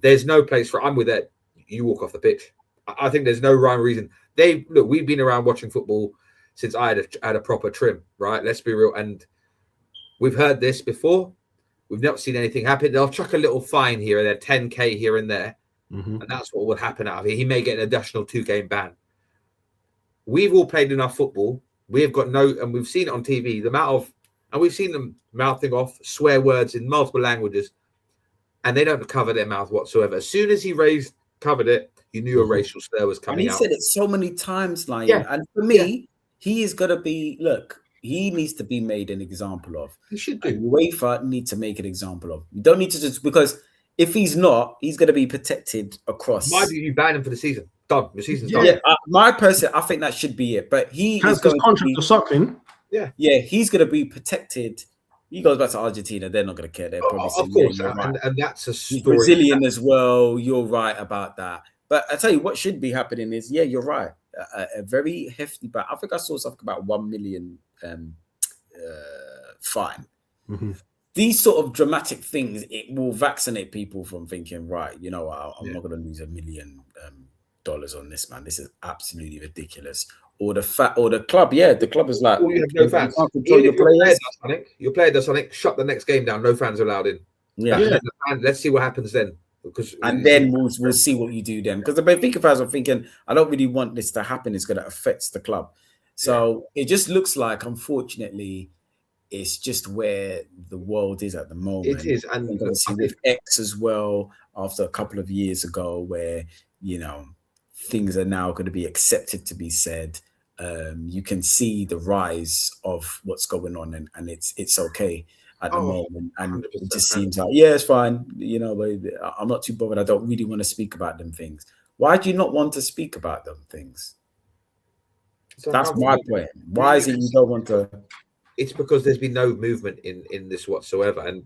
There's no place for. I'm with Ed. You walk off the pitch. I think there's no rhyme or reason. We've been around watching football since I had a proper trim, right? Let's be real. And we've heard this before. We've not seen anything happen. They'll chuck a little fine here and there, 10K here and there. And that's what would happen out of here. He may get an additional 2-game ban. We've all played enough football. We've got and we've seen it on TV, and we've seen them mouthing off swear words in multiple languages, and they don't cover their mouth whatsoever. As soon as he covered it, you knew a racial slur was coming out. And he said it so many times, like, and for me, he is going to be, he needs to be made an example of. He should do. UEFA need to make an example of. You don't need to just, because if he's not, he's going to be protected across. Why do you ban him for the season? Done. The season's done. Yeah, I think that should be it. But he has this contract or something. Yeah, he's going to be protected. He goes back to Argentina. They're not going to care. They're probably of course, right. and that's a story. He's Brazilian as well. You're right about that. But I tell you what should be happening is, you're right. A very hefty ban. I think I saw something about 1 million fine. These sort of dramatic things, it will vaccinate people from thinking, right, I'm not going to lose $1 million on this, man. This is absolutely ridiculous. Or the club, the club is like, you have no fans. Your player does something, shut the next game down. No fans allowed in. Let's see what happens then. And then we'll see what you do then. Because the Benfica fans are thinking, I don't really want this to happen. It's going to affect the club. So it just looks like, unfortunately, it's just where the world is at the moment. It is, and with X as well. After a couple of years ago, where things are now going to be accepted to be said. You can see the rise of what's going on, and it's okay at the moment. And it just seems like, it's fine. But I'm not too bothered. I don't really want to speak about them things. Why do you not want to speak about them things? So that's my point. Why is it you don't want to? It's because there's been no movement in this whatsoever, and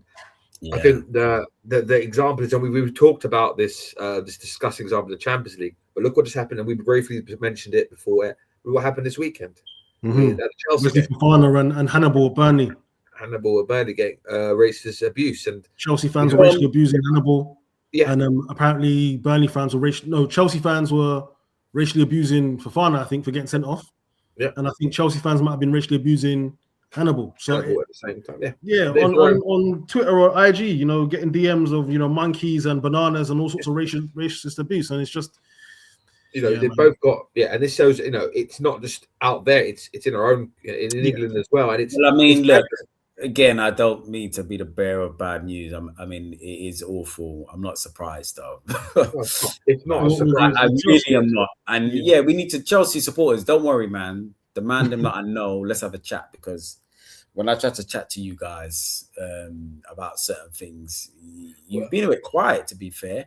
I think the example is, and we've talked about this discussing example of the Champions League. But look what just happened, and we briefly mentioned it before. What happened this weekend? Chelsea, Fofana and Hannibal at Burnley. Hannibal at Burnley getting racist abuse, and Chelsea fans were racially abusing Hannibal. And apparently Burnley fans were Chelsea fans were racially abusing Fofana, I think, for getting sent off. And I think Chelsea fans might have been racially abusing Hannibal. So Hannibal at the same time, on Twitter or IG, getting DMs of monkeys and bananas and all sorts of racist abuse, and it's just they both got and this shows it's not just out there, it's in our own in England as well, and it's. Well, I mean, look, again, I don't mean to be the bearer of bad news. I mean, it is awful. I'm not surprised though. It's not a surprise. I really am not. And we need to Chelsea supporters. Don't worry, man. Demand them that I know. Let's have a chat, because when I try to chat to you guys about certain things, you've been a bit quiet, to be fair.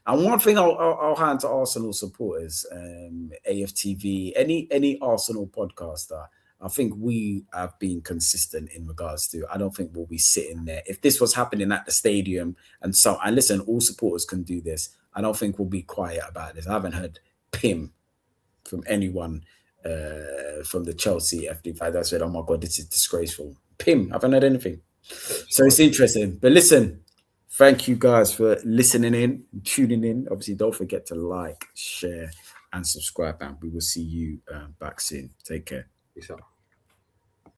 And one thing I'll hand to Arsenal supporters, AFTV, any Arsenal podcaster, I think we have been consistent in regards to. I don't think we'll be sitting there if this was happening at the stadium. And listen, all supporters can do this. I don't think we'll be quiet about this. I haven't heard Pim from anyone. From the Chelsea FD5 that said, oh my God, this is disgraceful. Pim, I haven't heard anything. So it's interesting. But listen, thank you guys for listening in, tuning in. Obviously, don't forget to like, share, and subscribe. And we will see you back soon. Take care. Peace out.